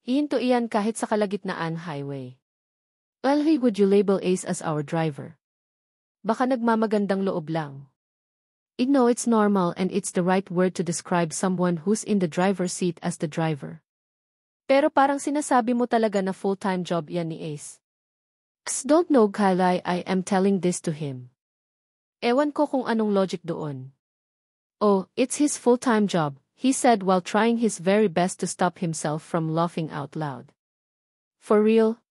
Ihinto iyan kahit sa kalagitnaan highway. Well, hey, would you label Ace as our driver? Baka nagmamagandang loob lang. I know it's normal and it's the right word to describe someone who's in the driver's seat as the driver. Pero parang sinasabi mo talaga na full-time job yan ni Ace. Don't know, Kyle, I am telling this to him. Ewan ko kung anong logic doon. Oh, it's his full-time job, he said while trying his very best to stop himself from laughing out loud. For real?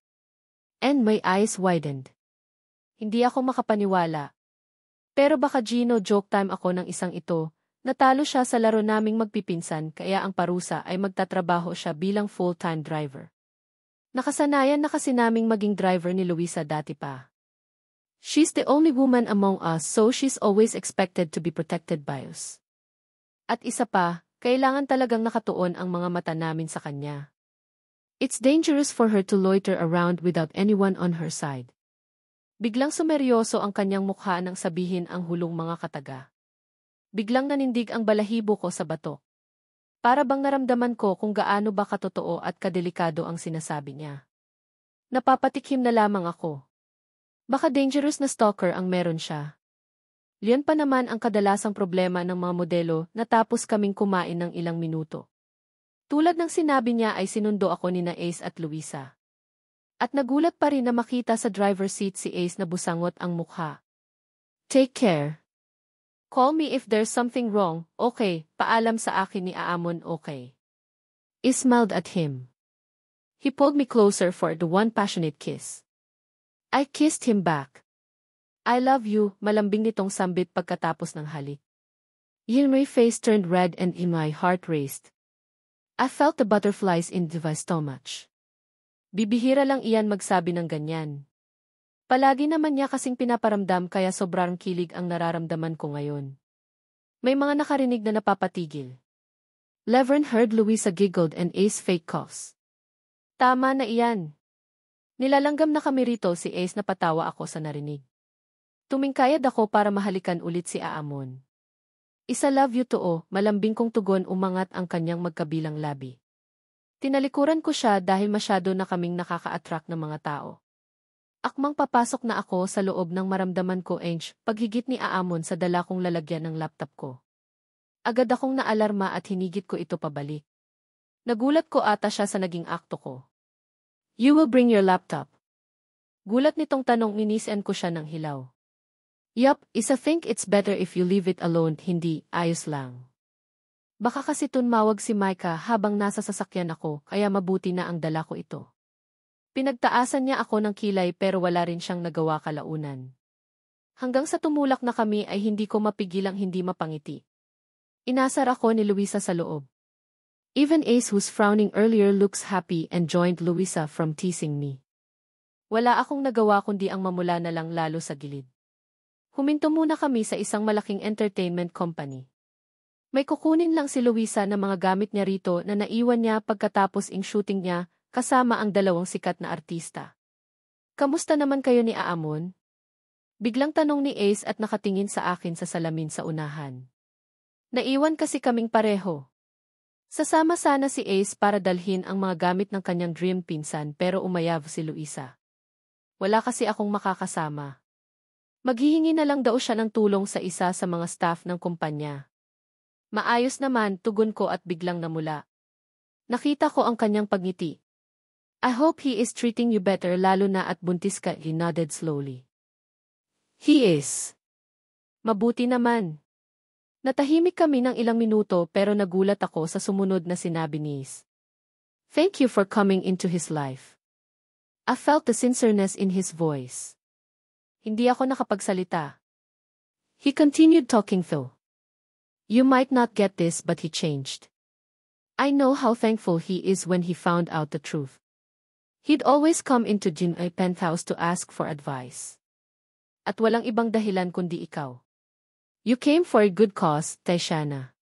And my eyes widened. Hindi ako makapaniwala. Pero baka Gino joke time ako ng isang ito, natalo siya sa laro naming magpipinsan kaya ang parusa ay magtatrabaho siya bilang full-time driver. Nakasanayan na kasi naming maging driver ni Luisa dati pa. She's the only woman among us so she's always expected to be protected by us. At isa pa, kailangan talagang nakatuon ang mga mata namin sa kanya. It's dangerous for her to loiter around without anyone on her side. Biglang sumeryoso ang kanyang mukha nang sabihin ang hulong mga kataga. Biglang nanindig ang balahibo ko sa batok. Para bang naramdaman ko kung gaano ba katotoo at kadelikado ang sinasabi niya. Napapatikim na lamang ako. Baka dangerous na stalker ang meron siya. Liyan pa naman ang kadalasang problema ng mga modelo natapos kaming kumain ng ilang minuto. Tulad ng sinabi niya ay sinundo ako ni na Ace at Luisa. At nagulat pa rin na makita sa driver's seat si Ace na busangot ang mukha. Take care. Call me if there's something wrong, okay, paalam sa akin ni Aamon, okay. I smiled at him. He pulled me closer for the one passionate kiss. I kissed him back. I love you, malambing nitong sambit pagkatapos ng halik. My face turned red and in my heart raced. I felt the butterflies in my stomach. Bibihira lang iyan magsabi ng ganyan. Palagi naman niya kasing pinaparamdam kaya sobrang kilig ang nararamdaman ko ngayon. May mga nakarinig na napapatigil. Levern heard Luisa giggled and Ace fake coughs. Tama na iyan. Nilalanggam na kami rito si Ace na patawa ako sa narinig. Tumingkayad ako para mahalikan ulit si Aamon. Isa love you to malambing kong tugon umangat ang kanyang magkabilang labi. Tinalikuran ko siya dahil masyado na kaming nakaka-attract ng mga tao. Akmang papasok na ako sa loob ng maramdaman ko paghigit ni Aamon sa dala kong lalagyan ng laptop ko. Agad akong naalarma at hinigit ko ito pabalik. Nagulat ko ata siya sa naging akto ko. You will bring your laptop. Gulat nitong tanong ninisian ko siya ng hilaw. Yup, I think it's better if you leave it alone, hindi, ayos lang. Baka kasi tunmawag si Micah habang nasa sasakyan ako kaya mabuti na ang dala ko ito. Pinagtaasan niya ako ng kilay pero wala rin siyang nagawa kalaunan. Hanggang sa tumulak na kami ay hindi ko mapigilang hindi mapangiti. Inasar ako ni Luisa sa loob. Even Ace who's frowning earlier looks happy and joined Luisa from teasing me. Wala akong nagawa kundi ang mamula na lang lalo sa gilid. Huminto muna kami sa isang malaking entertainment company. May kukunin lang si Luisa na mga gamit niya rito na naiwan niya pagkatapos ing shooting niya kasama ang dalawang sikat na artista. Kamusta naman kayo ni Aamon? Biglang tanong ni Ace at nakatingin sa akin sa salamin sa unahan. Naiwan kasi kaming pareho. Sasama sana si Ace para dalhin ang mga gamit ng kanyang dream pinsan pero umayaw si Luisa. Wala kasi akong makakasama. Maghihingi na lang daw siya ng tulong sa isa sa mga staff ng kumpanya. Maayos naman, tugon ko at biglang namula. Nakita ko ang kanyang pagngiti. I hope he is treating you better lalo na at buntis ka, he nodded slowly. He is. Mabuti naman. Natahimik kami ng ilang minuto pero nagulat ako sa sumunod na sinabi ni Ace. Thank you for coming into his life. I felt the sincereness in his voice. Hindi ako nakapagsalita. He continued talking though. You might not get this but he changed. I know how thankful he is when he found out the truth. He'd always come into Jin'ay penthouse to ask for advice. At walang ibang dahilan kundi ikaw. You came for a good cause, Taishana.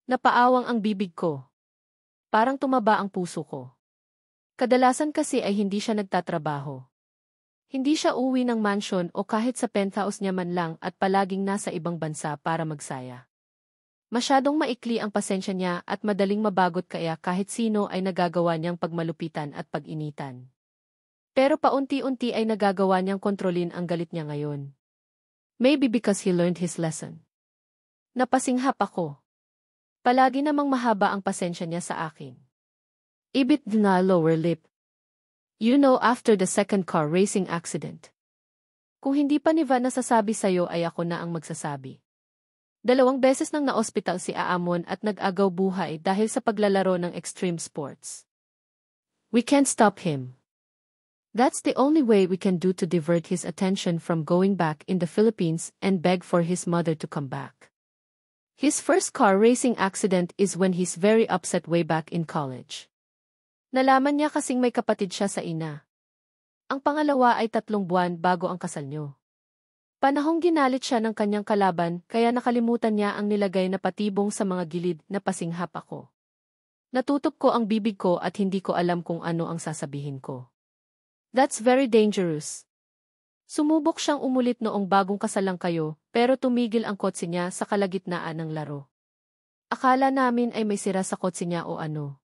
Napaawang ang bibig ko. Parang tumaba ang puso ko. Kadalasan kasi ay hindi siya nagtatrabaho. Hindi siya uwi ng mansion o kahit sa penthouse niya man lang at palaging nasa ibang bansa para magsaya. Masyadong maikli ang pasensya niya at madaling mabagot kaya kahit sino ay nagagawa niyang pagmalupitan at pag-initan. Pero paunti-unti ay nagagawa niyang kontrolin ang galit niya ngayon. Maybe because he learned his lesson. Napasinghap ako. Palagi namang mahaba ang pasensya niya sa akin. Ibit na lower lip. You know, after the second car racing accident. Kung hindi pa ni Van nasasabi sa'yo ay ako na ang magsasabi. 2 beses nang na-ospital si Aamon at nag-agaw buhay dahil sa paglalaro ng extreme sports. We can't stop him. That's the only way we can do to divert his attention from going back in the Philippines and beg for his mother to come back. His first car racing accident is when he's very upset way back in college. Nalaman niya kasing may kapatid siya sa ina. Ang pangalawa ay 3 buwan bago ang kasal niyo. Panahong ginalit siya ng kanyang kalaban kaya nakalimutan niya ang nilagay na patibong sa mga gilid na pasinghap ako. Natutup ko ang bibig ko at hindi ko alam kung ano ang sasabihin ko. That's very dangerous. Sumubok siyang umulit noong bagong kasalang kayo pero tumigil ang kotse niya sa kalagitnaan ng laro. Akala namin ay may sira sa kotse niya o ano.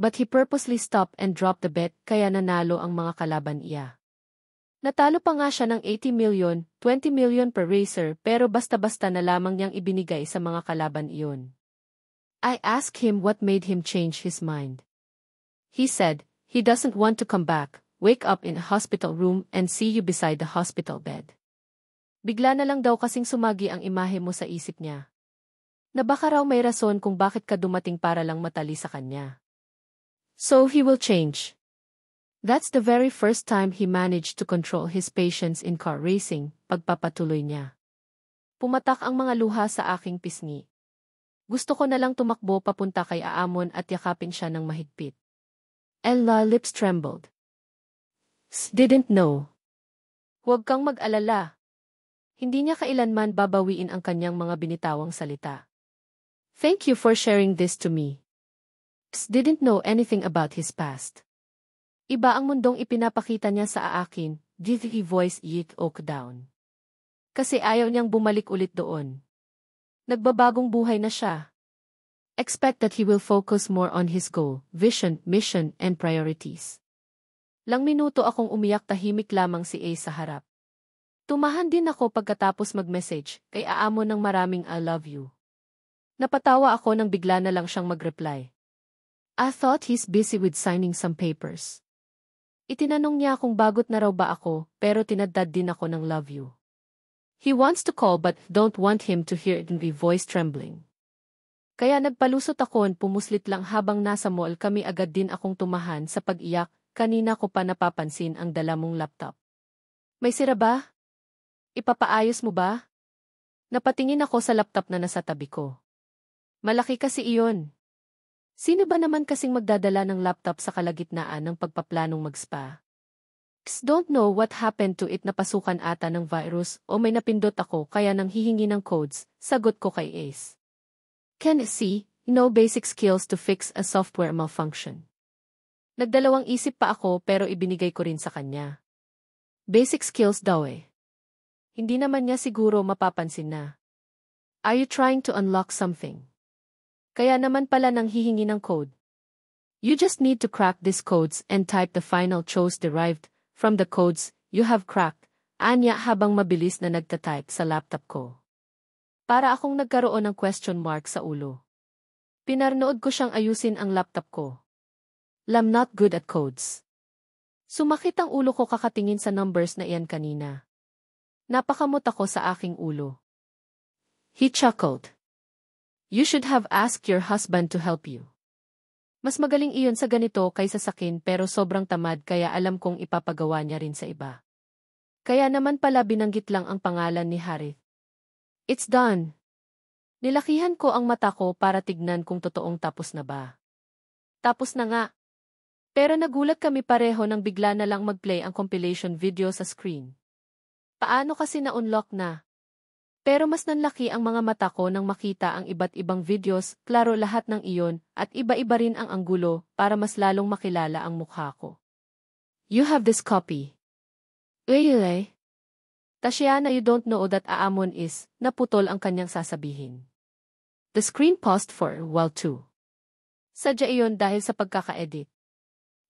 But he purposely stopped and dropped the bet kaya nanalo ang mga kalaban niya. Natalo pa nga siya ng 80 million, 20 million per racer pero basta-basta na lamang niyang ibinigay sa mga kalaban iyon. I asked him what made him change his mind. He said, he doesn't want to come back, wake up in a hospital room and see you beside the hospital bed. Bigla na lang daw kasing sumagi ang imahe mo sa isip niya. Na baka raw may rason kung bakit ka dumating para lang matali sa kanya. So he will change. That's the very first time he managed to control his patience in car racing, pagpapatuloy niya. Pumatak ang mga luha sa aking pisngi. Gusto ko na lang tumakbo papunta kay Aamon at yakapin siya ng mahigpit. Ella lips trembled. Didn't know. Huwag kang mag-alala. Hindi niya kailanman babawiin ang kanyang mga binitawang salita. Thank you for sharing this to me. Didn't know anything about his past. Iba ang mundong ipinapakita niya sa akin, did he voice it oak down. Kasi ayaw niyang bumalik ulit doon. Nagbabagong buhay na siya. Expect that he will focus more on his goal, vision, mission, and priorities. Lang minuto akong umiyak tahimik lamang si A sa harap. Tumahan din ako pagkatapos mag-message, kay Aamon ng maraming I love you. Napatawa ako nang bigla na lang siyang mag-reply. I thought he's busy with signing some papers. Itinanong niya kung bagot na raw ba ako, pero tinaddad din ako ng love you. He wants to call but don't want him to hear it in my voice trembling. Kaya nagpalusot ako at pumuslit lang habang nasa mall kami agad din akong tumahan sa pag-iyak, kanina ko pa napapansin ang dala mong laptop. May sira ba? Ipapaayos mo ba? Napatingin ako sa laptop na nasa tabi ko. Malaki kasi iyon. Sino ba naman kasing magdadala ng laptop sa kalagitnaan ng pagpaplanong mag-spa? Don't know what happened to it, napasukan ata ng virus o may napindot ako kaya nang hihingi ng codes, sagot ko kay Ace. Can see, no basic skills to fix a software malfunction. Nagdalawang isip pa ako pero ibinigay ko rin sa kanya. Basic skills daw eh. Hindi naman niya siguro mapapansin na. Are you trying to unlock something? Kaya naman pala nang hihingi ng code. You just need to crack these codes and type the final choice derived from the codes you have cracked, anya habang mabilis na nagtatype sa laptop ko. Para akong nagkaroon ng question mark sa ulo. Pinarnood ko siyang ayusin ang laptop ko. I'm not good at codes. Sumakit ang ulo ko kakatingin sa numbers na iyan kanina. Napakamot ako sa aking ulo. He chuckled. You should have asked your husband to help you. Mas magaling iyon sa ganito kaysa sakin pero sobrang tamad kaya alam kong ipapagawa niya rin sa iba. Kaya naman pala binanggit lang ang pangalan ni Harith. It's done. Nilakihan ko ang mata ko para tignan kung totoong tapos na ba. Tapos na nga. Pero nagulat kami pareho nang bigla na lang mag-play ang compilation video sa screen. Paano kasi na-unlock na? Pero mas nanlaki ang mga mata ko nang makita ang iba't ibang videos, klaro lahat ng iyon, at iba-iba rin ang anggulo para mas lalong makilala ang mukha ko. You have this copy. Really? Tashiana, you don't know that Aamon is, naputol ang kanyang sasabihin. The screen paused for a while too. Sadya iyon dahil sa pagkaka-edit.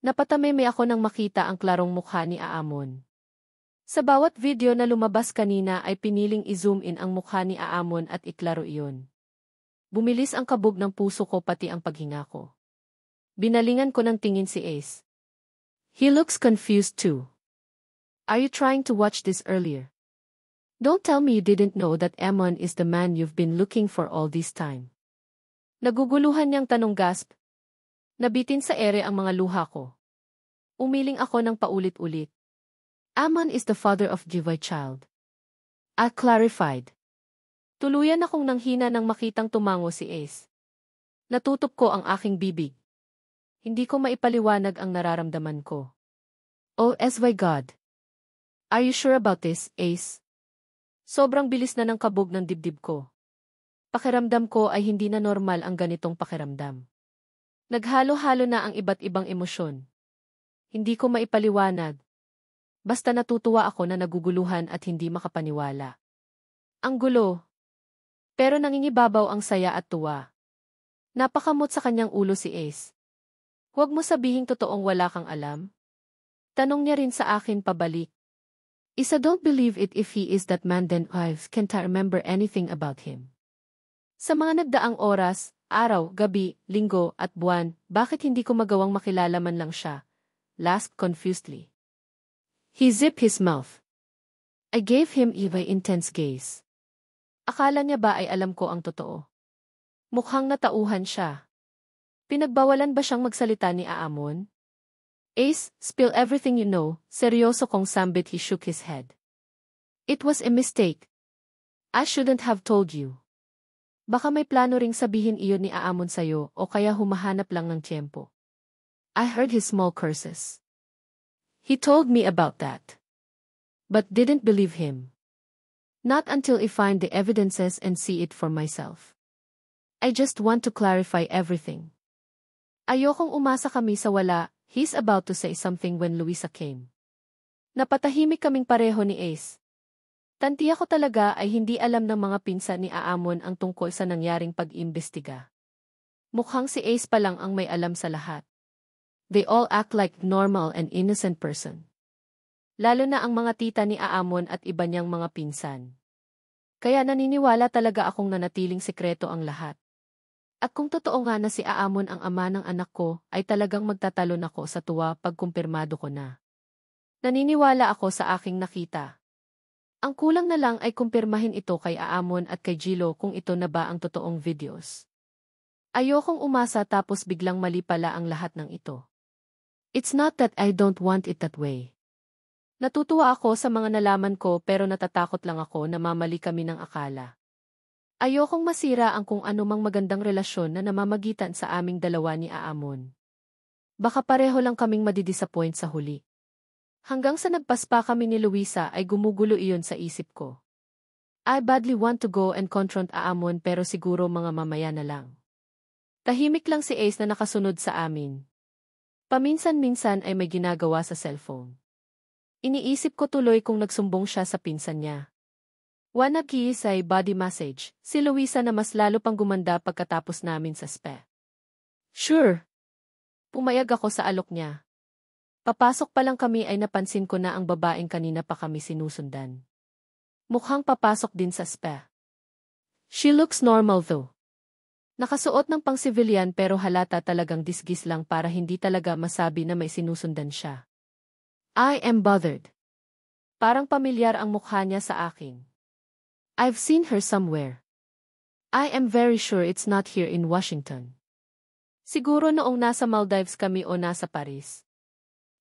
Napatameme ako nang makita ang klarong mukha ni Aamon. Sa bawat video na lumabas kanina ay piniling i-zoom in ang mukha ni Aamon at iklaro iyon. Bumilis ang kabog ng puso ko pati ang paghinga ko. Binalingan ko ng tingin si Ace. He looks confused too. Are you trying to watch this earlier? Don't tell me you didn't know that Aamon is the man you've been looking for all this time. Naguguluhan niyang tanong gasp. Nabitin sa ere ang mga luha ko. Umiling ako ng paulit-ulit. Aamon is the father of Jivoy child. I clarified. Tuluyan akong nanghina nang makitang tumango si Ace. Natutup ko ang aking bibig. Hindi ko maipaliwanag ang nararamdaman ko. Oh, my God. Are you sure about this, Ace? Sobrang bilis na ng kabog ng dibdib ko. Pakiramdam ko ay hindi na normal ang ganitong pakiramdam. Naghalo-halo na ang iba't ibang emosyon. Hindi ko maipaliwanag. Basta natutuwa ako na naguguluhan at hindi makapaniwala. Ang gulo. Pero nangingibabaw ang saya at tuwa. Napakamot sa kanyang ulo si Ace. Huwag mo sabihing totoong wala kang alam. Tanong niya rin sa akin pabalik. Isa don't believe it if he is that man then I can't remember anything about him. Sa mga nagdaang oras, araw, gabi, linggo at buwan, bakit hindi ko magawang makilala man lang siya? Laughed confusedly. He zipped his mouth. I gave him even intense gaze. Akala niya ba ay alam ko ang totoo? Mukhang natauhan siya. Pinagbawalan ba siyang magsalita ni Aamon? Ace, spill everything you know, seryoso kong sambit. He shook his head. It was a mistake. I shouldn't have told you. Baka may plano ring sabihin iyon ni Aamon sa'yo o kaya humahanap lang ng tiyempo. I heard his small curses. He told me about that. But didn't believe him. Not until I find the evidences and see it for myself. I just want to clarify everything. Ayokong umasa kami sa wala. He's about to say something when Luisa came. Napatahimik kaming pareho ni Ace. Tantiya ko talaga ay hindi alam ng mga pinsan ni Aamon ang tungkol sa nangyaring pag-imbestiga. Mukhang si Ace pa lang ang may alam sa lahat. They all act like normal and innocent person. Lalo na ang mga tita ni Aamon at iba niyang mga pinsan. Kaya naniniwala talaga akong nanatiling sekreto ang lahat. At kung totoo nga na si Aamon ang ama ng anak ko, ay talagang magtatalon ako sa tuwa pag kumpirmado ko na. Naniniwala ako sa aking nakita. Ang kulang na lang ay kumpirmahin ito kay Aamon at kay Gilo kung ito na ba ang totoong videos. Ayokong umasa tapos biglang mali pala ang lahat ng ito. It's not that I don't want it that way. Natutuwa ako sa mga nalaman ko pero natatakot lang ako na mamali kami ng akala. Ayokong masira ang kung anumang magandang relasyon na namamagitan sa aming dalawa ni Aamon. Baka pareho lang kaming madidisappoint sa huli. Hanggang sa nagpaspa kami ni Luisa ay gumugulo iyon sa isip ko. I badly want to go and confront Aamon pero siguro mga mamaya na lang. Tahimik lang si Ace na nakasunod sa amin. Paminsan-minsan ay may ginagawa sa cellphone. Iniisip ko tuloy kung nagsumbong siya sa pinsan niya. Wanag-iisay body massage, si Luisa na mas lalo pang gumanda pagkatapos namin sa spa. Sure. Pumayag ako sa alok niya. Papasok pa lang kami ay napansin ko na ang babaeng kanina pa kami sinusundan. Mukhang papasok din sa spa. She looks normal though. Nakasuot ng pang-civilian pero halata talagang disgis lang para hindi talaga masabi na may sinusundan siya. I am bothered. Parang pamilyar ang mukha niya sa akin. I've seen her somewhere. I am very sure it's not here in Washington. Siguro noong nasa Maldives kami o nasa Paris.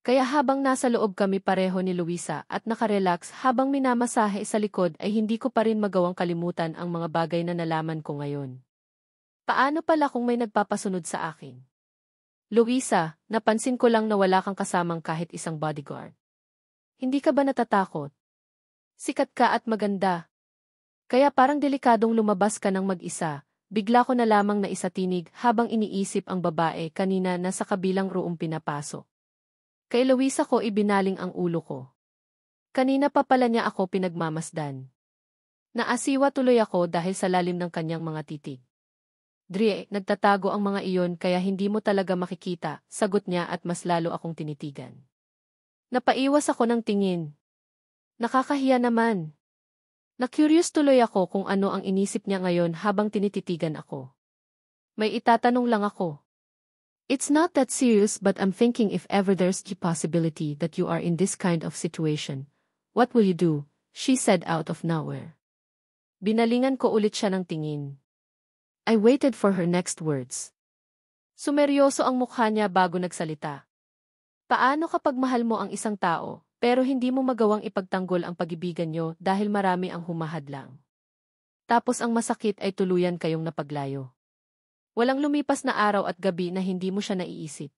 Kaya habang nasa loob kami pareho ni Luisa at nakarelax habang minamasahe sa likod ay hindi ko pa rin magawang kalimutan ang mga bagay na nalaman ko ngayon. Paano pala kung may nagpapasunod sa akin? Luisa, napansin ko lang na wala kang kasamang kahit isang bodyguard. Hindi ka ba natatakot? Sikat ka at maganda. Kaya parang delikadong lumabas ka ng mag-isa, bigla ko na lamang na isatinig habang iniisip ang babae kanina na sa kabilang room pinapasok. Kay Luisa ko ibinaling ang ulo ko. Kanina pa pala niya ako pinagmamasdan. Naasiwa tuloy ako dahil sa lalim ng kanyang mga titig. Drie, nagtatago ang mga iyon kaya hindi mo talaga makikita, sagot niya at mas lalo akong tinitigan. Napaiwas ako ng tingin. Nakakahiya naman. Na-curious tuloy ako kung ano ang inisip niya ngayon habang tinititigan ako. May itatanong lang ako. It's not that serious but I'm thinking if ever there's the possibility that you are in this kind of situation, what will you do? She said out of nowhere. Binalingan ko ulit siya ng tingin. I waited for her next words. Sumeryoso ang mukha niya bago nagsalita. Paano kapag mahal mo ang isang tao, pero hindi mo magawang ipagtanggol ang pag-ibigan niyo dahil marami ang humahadlang? Tapos ang masakit ay tuluyan kayong napaglayo. Walang lumipas na araw at gabi na hindi mo siya naiisip.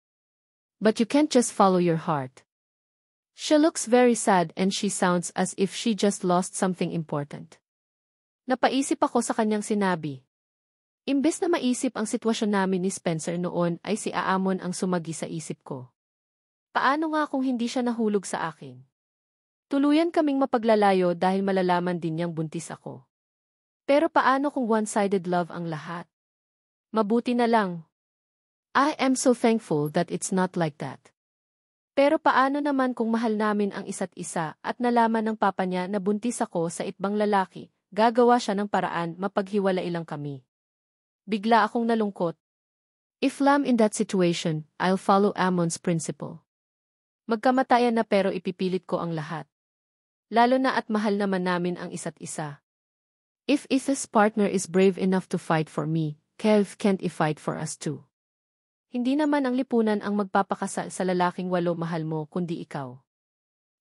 But you can't just follow your heart. She looks very sad and she sounds as if she just lost something important. Napaisip ako sa kanyang sinabi. Imbes na maisip ang sitwasyon namin ni Spencer noon ay si Aamon ang sumagi sa isip ko. Paano nga kung hindi siya nahulog sa akin? Tuluyan kaming mapaglalayo dahil malalaman din niyang buntis ako. Pero paano kung one-sided love ang lahat? Mabuti na lang. I am so thankful that it's not like that. Pero paano naman kung mahal namin ang isa't isa at nalaman ng papa niya na buntis ako sa ibang lalaki, gagawa siya ng paraan mapaghiwalay lang kami. Bigla akong nalungkot. If I'm in that situation, I'll follow Amon's principle. Magkamatayan na pero ipipilit ko ang lahat. Lalo na at mahal naman namin ang isa't isa. If Ethan's partner is brave enough to fight for me, Kev can't i-fight for us too. Hindi naman ang lipunan ang magpapakasal sa lalaking walo mahal mo kundi ikaw.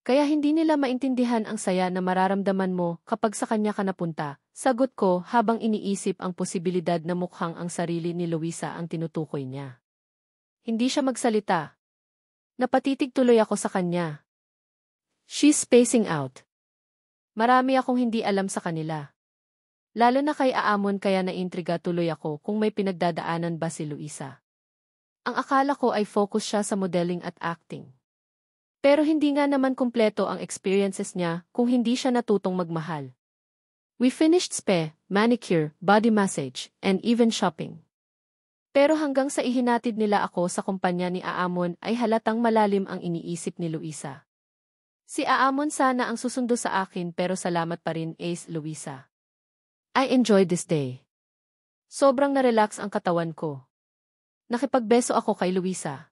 Kaya hindi nila maintindihan ang saya na mararamdaman mo kapag sa kanya ka napunta, sagot ko habang iniisip ang posibilidad na mukhang ang sarili ni Luisa ang tinutukoy niya. Hindi siya magsalita. Napatitig tuloy ako sa kanya. She's spacing out. Marami akong hindi alam sa kanila. Lalo na kay Aamon kaya naintriga tuloy ako kung may pinagdadaanan ba si Luisa. Ang akala ko ay focus siya sa modeling at acting. Pero hindi nga naman kumpleto ang experiences niya kung hindi siya natutong magmahal. We finished spa, manicure, body massage, and even shopping. Pero hanggang sa ihinatid nila ako sa kumpanya ni Aamon ay halatang malalim ang iniisip ni Luisa. Si Aamon sana ang susundo sa akin pero salamat pa rin Ace Luisa. I enjoyed this day. Sobrang na-relax ang katawan ko. Nakipagbeso ako kay Luisa.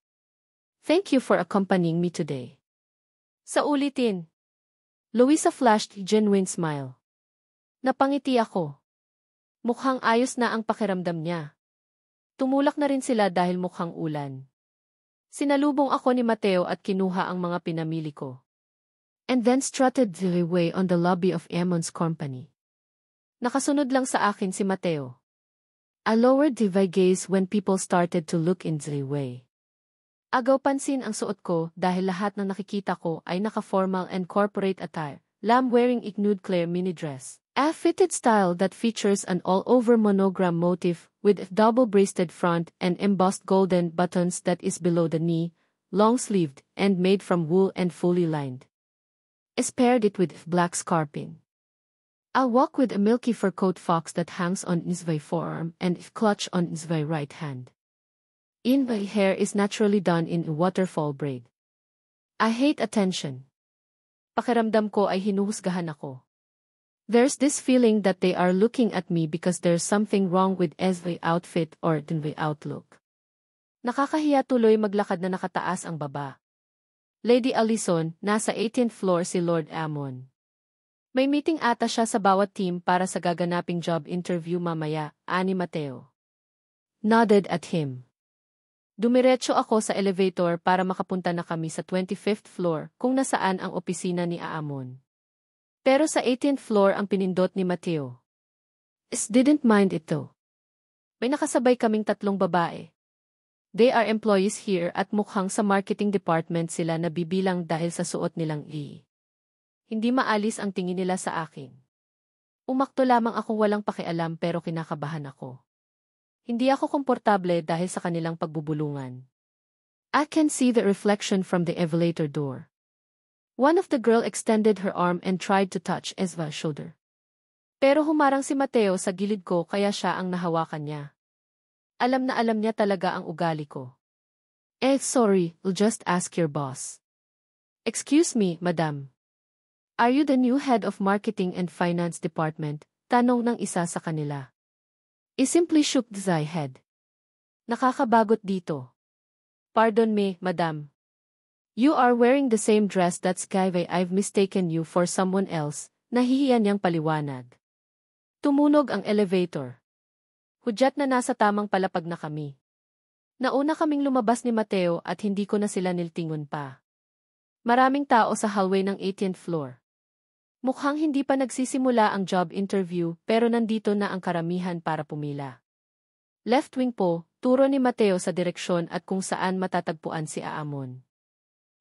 Thank you for accompanying me today. Sa ulitin. Luisa flashed a genuine smile. Napangiti ako. Mukhang ayos na ang pakiramdam niya. Tumulak na rin sila dahil mukhang ulan. Sinalubong ako ni Mateo at kinuha ang mga pinamili ko. And then strutted the way on the lobby of Amon's company. Nakasunod lang sa akin si Mateo. I lowered my gaze when people started to look in the way. Agaw pansin ang suot ko dahil lahat ng nakikita ko ay naka-formal and corporate attire. Lam wearing a nude Claire mini dress. A fitted style that features an all-over monogram motif with a double-breasted front and embossed golden buttons that is below the knee, long-sleeved and made from wool and fully lined. Paired it with black scarpin. I'll walk with a milky fur coat fox that hangs on his forearm and a clutch on his right hand. My hair is naturally done in a waterfall braid. I hate attention. Pakiramdam ko ay hinuhusgahan ako. There's this feeling that they are looking at me because there's something wrong with my outfit or the outlook. Nakakahiya tuloy maglakad na nakataas ang baba. Lady Alison, nasa 18th floor si Lord Amon. May meeting ata siya sa bawat team para sa gaganaping job interview mamaya, ani Mateo. Nodded at him. Dumiretso ako sa elevator para makapunta na kami sa 25th floor kung nasaan ang opisina ni Aamon. Pero sa 18th floor ang pinindot ni Mateo. Didn't mind it though. May nakasabay kaming tatlong babae. They are employees here at mukhang sa marketing department sila nabibilang dahil sa suot nilang Hindi maalis ang tingin nila sa akin. Umakto lamang akong walang pakialam pero kinakabahan ako. Hindi ako komportable dahil sa kanilang pagbubulungan. I can see the reflection from the elevator door. One of the girl extended her arm and tried to touch Ezva's shoulder. Pero humarang si Mateo sa gilid ko kaya siya ang nahawakan niya. Alam na alam niya talaga ang ugali ko. Sorry, I'll just ask your boss. Excuse me, madam. Are you the new head of marketing and finance department? Tanong ng isa sa kanila. I simply shook my head. Nakakabagot dito. Pardon me, madam. You are wearing the same dress that's guy I've mistaken you for someone else, nahihiyan niyang paliwanag. Tumunog ang elevator. Hudyat na nasa tamang palapag na kami. Nauna kaming lumabas ni Mateo at hindi ko na sila niltingon pa. Maraming tao sa hallway ng 18th floor. Mukhang hindi pa nagsisimula ang job interview pero nandito na ang karamihan para pumila. Left wing po, turo ni Mateo sa direksyon at kung saan matatagpuan si Aamon.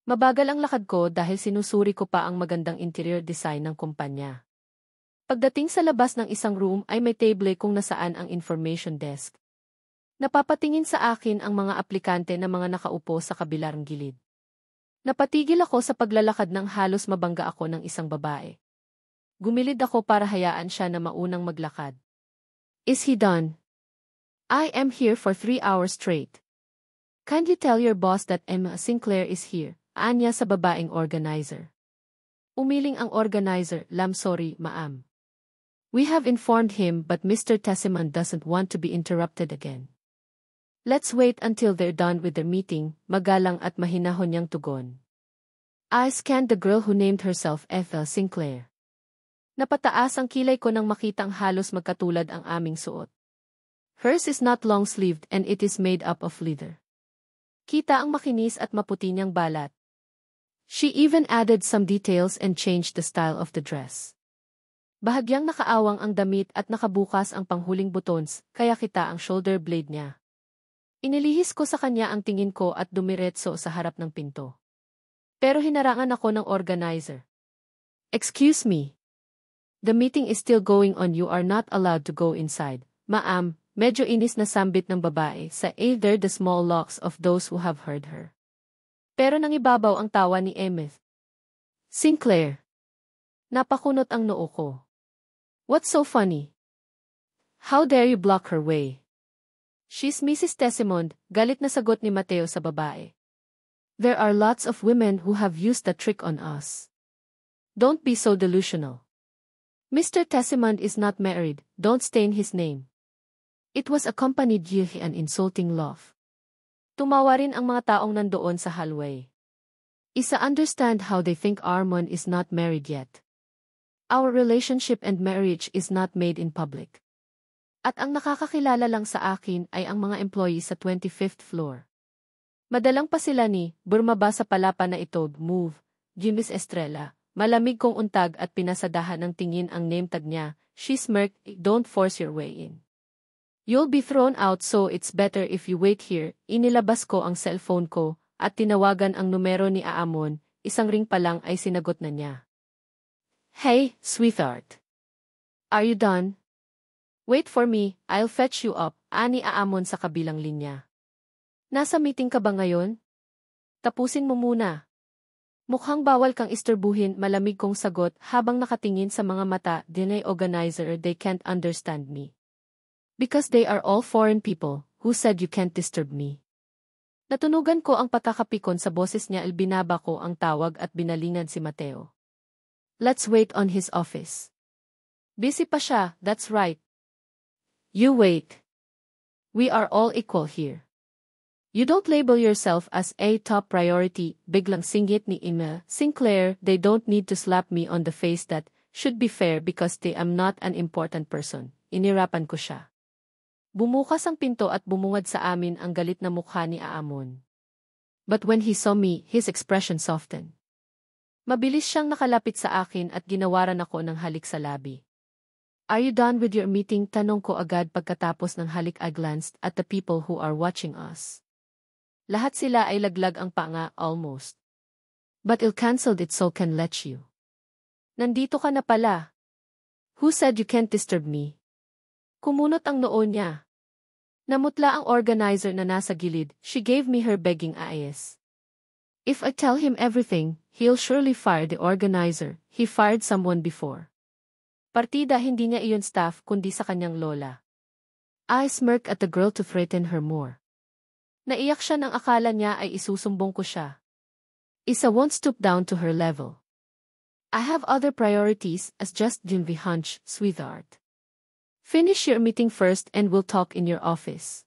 Mabagal ang lakad ko dahil sinusuri ko pa ang magandang interior design ng kumpanya. Pagdating sa labas ng isang room ay may table kung nasaan ang information desk. Napapatingin sa akin ang mga aplikante na mga nakaupo sa kabilang gilid. Napatigil ako sa paglalakad nang halos mabangga ako ng isang babae. Gumilid ako para hayaan siya na maunang maglakad. Is he done? I am here for 3 hours straight. Can't you tell your boss that Emma Sinclair is here? Anya sa babaeng organizer. Umiling ang organizer, sorry, ma'am. We have informed him but Mr. Tessiman doesn't want to be interrupted again. Let's wait until they're done with their meeting, magalang at mahinahon niyang tugon. I scanned the girl who named herself Ethel Sinclair. Napataas ang kilay ko nang makitang halos magkatulad ang aming suot. Hers is not long-sleeved and it is made up of leather. Kita ang makinis at maputi niyang balat. She even added some details and changed the style of the dress. Bahagyang nakaawang ang damit at nakabukas ang panghuling buttons, kaya kita ang shoulder blade niya. Inilihis ko sa kanya ang tingin ko at dumiretso sa harap ng pinto. Pero hinarangan ako ng organizer. Excuse me. The meeting is still going on. You are not allowed to go inside. Ma'am, medyo inis na sambit ng babae sa either the small locks of those who have heard her. Pero nangibabaw ang tawa ni Emeth. Sinclair. Napakunot ang noo ko. What's so funny? How dare you block her way? She's Mrs. Tessimond, galit na sagot ni Mateo sa babae. There are lots of women who have used the trick on us. Don't be so delusional. Mr. Tessimond is not married, don't stain his name. It was accompanied by an insulting laugh. Tumawa rin ang mga taong nandoon sa hallway. Isa understand how they think Armon is not married yet. Our relationship and marriage is not made in public. At ang nakakakilala lang sa akin ay ang mga employees sa 25th floor. Madalang pa sila ni, bumaba sa palapa na ito, move, Miss Estrella, malamig kong untag at pinasadahan ng tingin ang name tag niya, she smirked, don't force your way in. You'll be thrown out so it's better if you wait here, inilabas ko ang cellphone ko, at tinawagan ang numero ni Aamon, isang ring pa lang ay sinagot na niya. Hey, sweetheart. Are you done? Wait for me, I'll fetch you up, ani Aamon sa kabilang linya. Nasa meeting ka ba ngayon? Tapusin mo muna. Mukhang bawal kang isturbuhin, malamig kong sagot habang nakatingin sa mga mata dinay organizer. They can't understand me. Because they are all foreign people, who said you can't disturb me. Natunugan ko ang pagkakapikon sa boses niya, binaba ko ang tawag at binalingan si Mateo. Let's wait on his office. Busy pa siya, that's right. You wait. We are all equal here. You don't label yourself as a top priority, biglang singgit ni Emma Sinclair. They don't need to slap me on the face, that should be fair because they am not an important person. Inirapan ko siya. Bumukas ang pinto at bumungad sa amin ang galit na mukha ni Aamon. But when he saw me, his expression softened. Mabilis siyang nakalapit sa akin at ginawaran ako ng halik sa labi. Are you done with your meeting? Tanong ko agad pagkatapos ng halik. I glanced at the people who are watching us. Lahat sila ay laglag ang panga, almost. But I'll canceled it so can let you. Nandito ka na pala. Who said you can't disturb me? Kumunot ang noo niya. Namutla ang organizer na nasa gilid. She gave me her begging eyes. If I tell him everything, he'll surely fire the organizer. He fired someone before. Partida hindi niya iyon staff kundi sa kanyang lola. I smirked at the girl to threaten her more. Naiyak siya nang akala niya ay isusumbong ko siya. Isa won't stoop down to her level. I have other priorities as just Junvi hunch, sweetheart. Finish your meeting first and we'll talk in your office.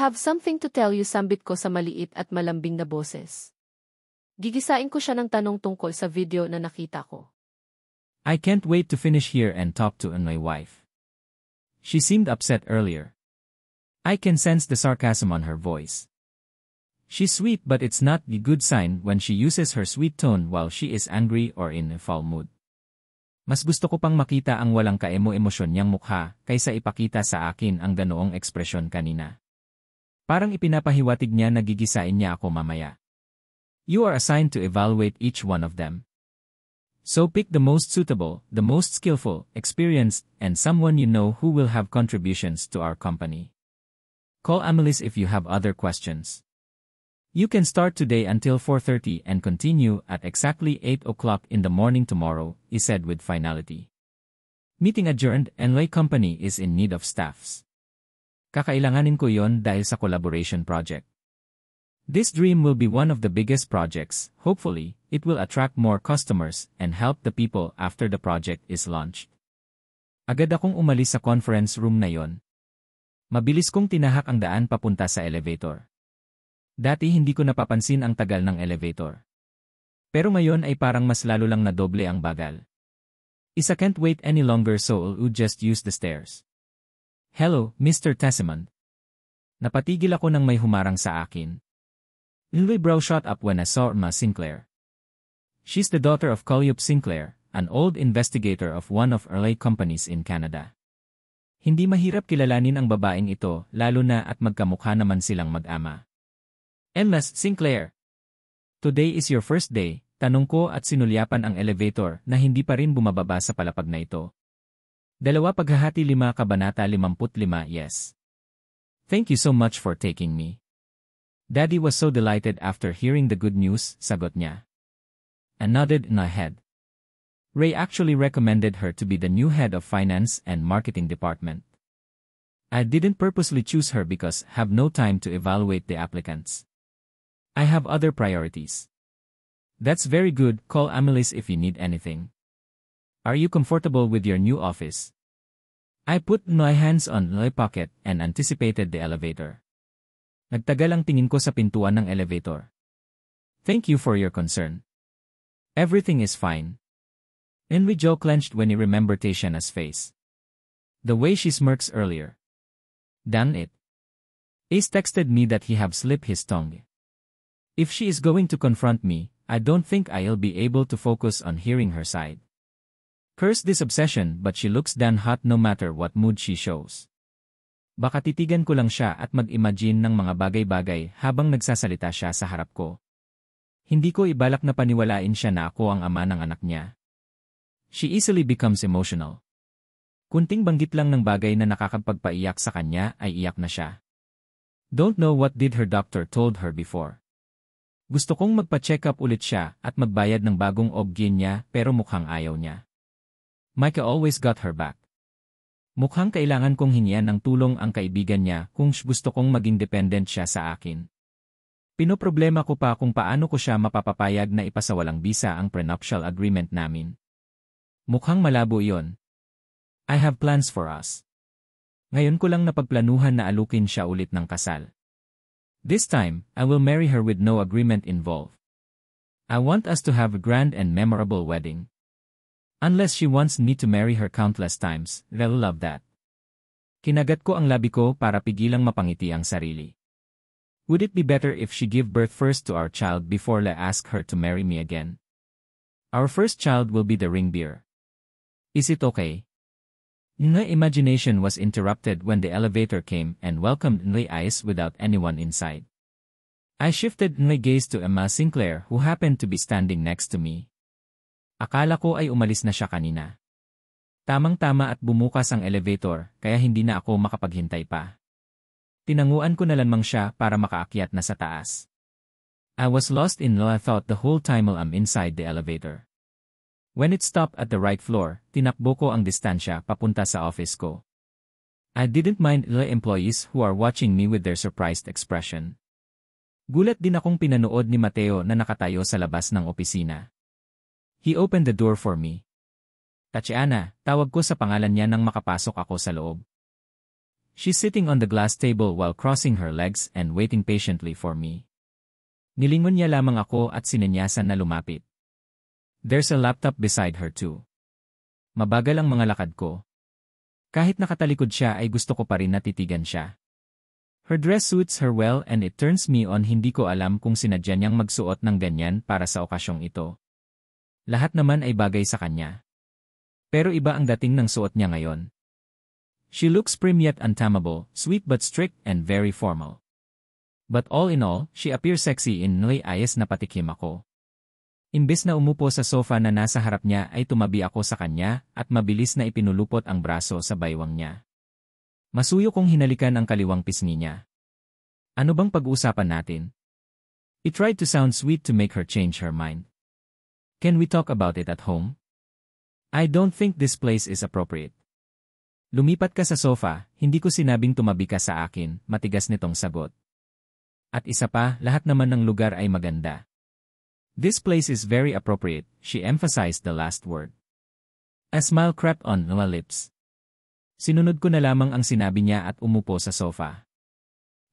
Have something to tell you, sambit ko sa maliit at malambing na boses. Gigisain ko siya ng tanong tungkol sa video na nakita ko. I can't wait to finish here and talk to my wife. She seemed upset earlier. I can sense the sarcasm on her voice. She's sweet, but it's not the good sign when she uses her sweet tone while she is angry or in a foul mood. Mas gusto ko pang makita ang walang kaemo-emosyon niyang mukha kaysa ipakita sa akin ang ganoong ekspresyon kanina. Parang ipinapahiwatig niya na gigisain niya ako mamaya. You are assigned to evaluate each one of them. So pick the most suitable, the most skillful, experienced, and someone you know who will have contributions to our company. Call Amelis if you have other questions. You can start today until 4:30 and continue at exactly 8 o'clock in the morning tomorrow, he said with finality. Meeting adjourned and Lay Company is in need of staffs. Kakailanganin ko yon dahil sa collaboration project. This dream will be one of the biggest projects. Hopefully, it will attract more customers and help the people after the project is launched. Agad akong umalis sa conference room na yon. Mabilis kong tinahak ang daan papunta sa elevator. Dati hindi ko napapansin ang tagal ng elevator. Pero ngayon ay parang mas lalo lang na doble ang bagal. I can't wait any longer, so I'll just use the stairs. Hello, Mr. Tessimond. Napatigil ako nang may humarang sa akin. My brow shot up when I saw Ma Sinclair. She's the daughter of Colyup Sinclair, an old investigator of one of LA companies in Canada. Hindi mahirap kilalanin ang babaeng ito, lalo na at magkamukha naman silang mag-ama. Ms. Sinclair, today is your first day, tanong ko at sinulyapan ang elevator na hindi pa rin bumababa sa palapag na ito. 2 paghahati 5 kabanata 55 yes. Thank you so much for taking me. Daddy was so delighted after hearing the good news, sagot niya. I nodded in my head. Ray actually recommended her to be the new head of finance and marketing department. I didn't purposely choose her because I have no time to evaluate the applicants. I have other priorities. That's very good, call Amelis if you need anything. Are you comfortable with your new office? I put my hands on my pocket and anticipated the elevator. Nagtagal ang tingin ko sa pintuan ng elevator. Thank you for your concern. Everything is fine. Henry Joe clenched when he remembered Tatiana's face. The way she smirks earlier. Done it. Ace texted me that he have slipped his tongue. If she is going to confront me, I don't think I'll be able to focus on hearing her side. Curse this obsession, but she looks damn hot no matter what mood she shows. Baka titigan ko lang siya at mag-imagine ng mga bagay-bagay habang nagsasalita siya sa harap ko. Hindi ko ibalak na paniwalain siya na ako ang ama ng anak niya. She easily becomes emotional. Kunting banggit lang ng bagay na nakakapagpaiyak sa kanya ay iyak na siya. Don't know what did her doctor told her before. Gusto kong magpa-check up ulit siya at magbayad ng bagong obgyn niya pero mukhang ayaw niya. Micah always got her back. Mukhang kailangan kong hingian ng tulong ang kaibigan niya kung gusto kong maging dependent siya sa akin. Pinoproblema ko pa kung paano ko siya mapapapayag na ipasawalang bisa ang prenuptial agreement namin. Mukhang malabo iyon. I have plans for us. Ngayon ko lang napagplanuhan na alukin siya ulit ng kasal. This time, I will marry her with no agreement involved. I want us to have a grand and memorable wedding. Unless she wants me to marry her countless times, I'll love that. Kinagat ko ang labi ko para pigilang mapangiti ang sarili. Would it be better if she give birth first to our child before I ask her to marry me again? Our first child will be the ring bearer. Is it okay? My imagination was interrupted when the elevator came and welcomed my eyes without anyone inside. I shifted my gaze to Emma Sinclair who happened to be standing next to me. Akala ko ay umalis na siya kanina. Tamang-tama at bumukas ang elevator kaya hindi na ako makapaghintay pa. Tinanguan ko na lamang siya para makaakyat na sa taas. I was lost in thought the whole time while I'm inside the elevator. When it stopped at the right floor, tinakbo ko ang distansya papunta sa office ko. I didn't mind the employees who are watching me with their surprised expression. Gulat din akong pinanood ni Mateo na nakatayo sa labas ng opisina. He opened the door for me. Tatiana, tawag ko sa pangalan niya nang makapasok ako sa loob. She's sitting on the glass table while crossing her legs and waiting patiently for me. Nilingon niya lamang ako at sinenyasan na lumapit. There's a laptop beside her too. Mabagal ang mga lakad ko. Kahit nakatalikod siya ay gusto ko pa rin natitigan siya. Her dress suits her well and it turns me on. Hindi ko alam kung sinadya niyang magsuot ng ganyan para sa okasyong ito. Lahat naman ay bagay sa kanya. Pero iba ang dating ng suot niya ngayon. She looks prim yet untamable, sweet but strict and very formal. But all in all, she appears sexy in Noy. Ayos na patikim ako. Imbes na umupo sa sofa na nasa harap niya ay tumabi ako sa kanya at mabilis na ipinulupot ang braso sa baywang niya. Masuyo kong hinalikan ang kaliwang pisngi niya. Ano bang pag-uusapan natin? It tried to sound sweet to make her change her mind. Can we talk about it at home? I don't think this place is appropriate. Lumipat ka sa sofa, hindi ko sinabing tumabi ka sa akin, matigas nitong sagot. At isa pa, lahat naman ng lugar ay maganda. This place is very appropriate, she emphasized the last word. A smile crept on her lips. Sinunod ko na lamang ang sinabi niya at umupo sa sofa.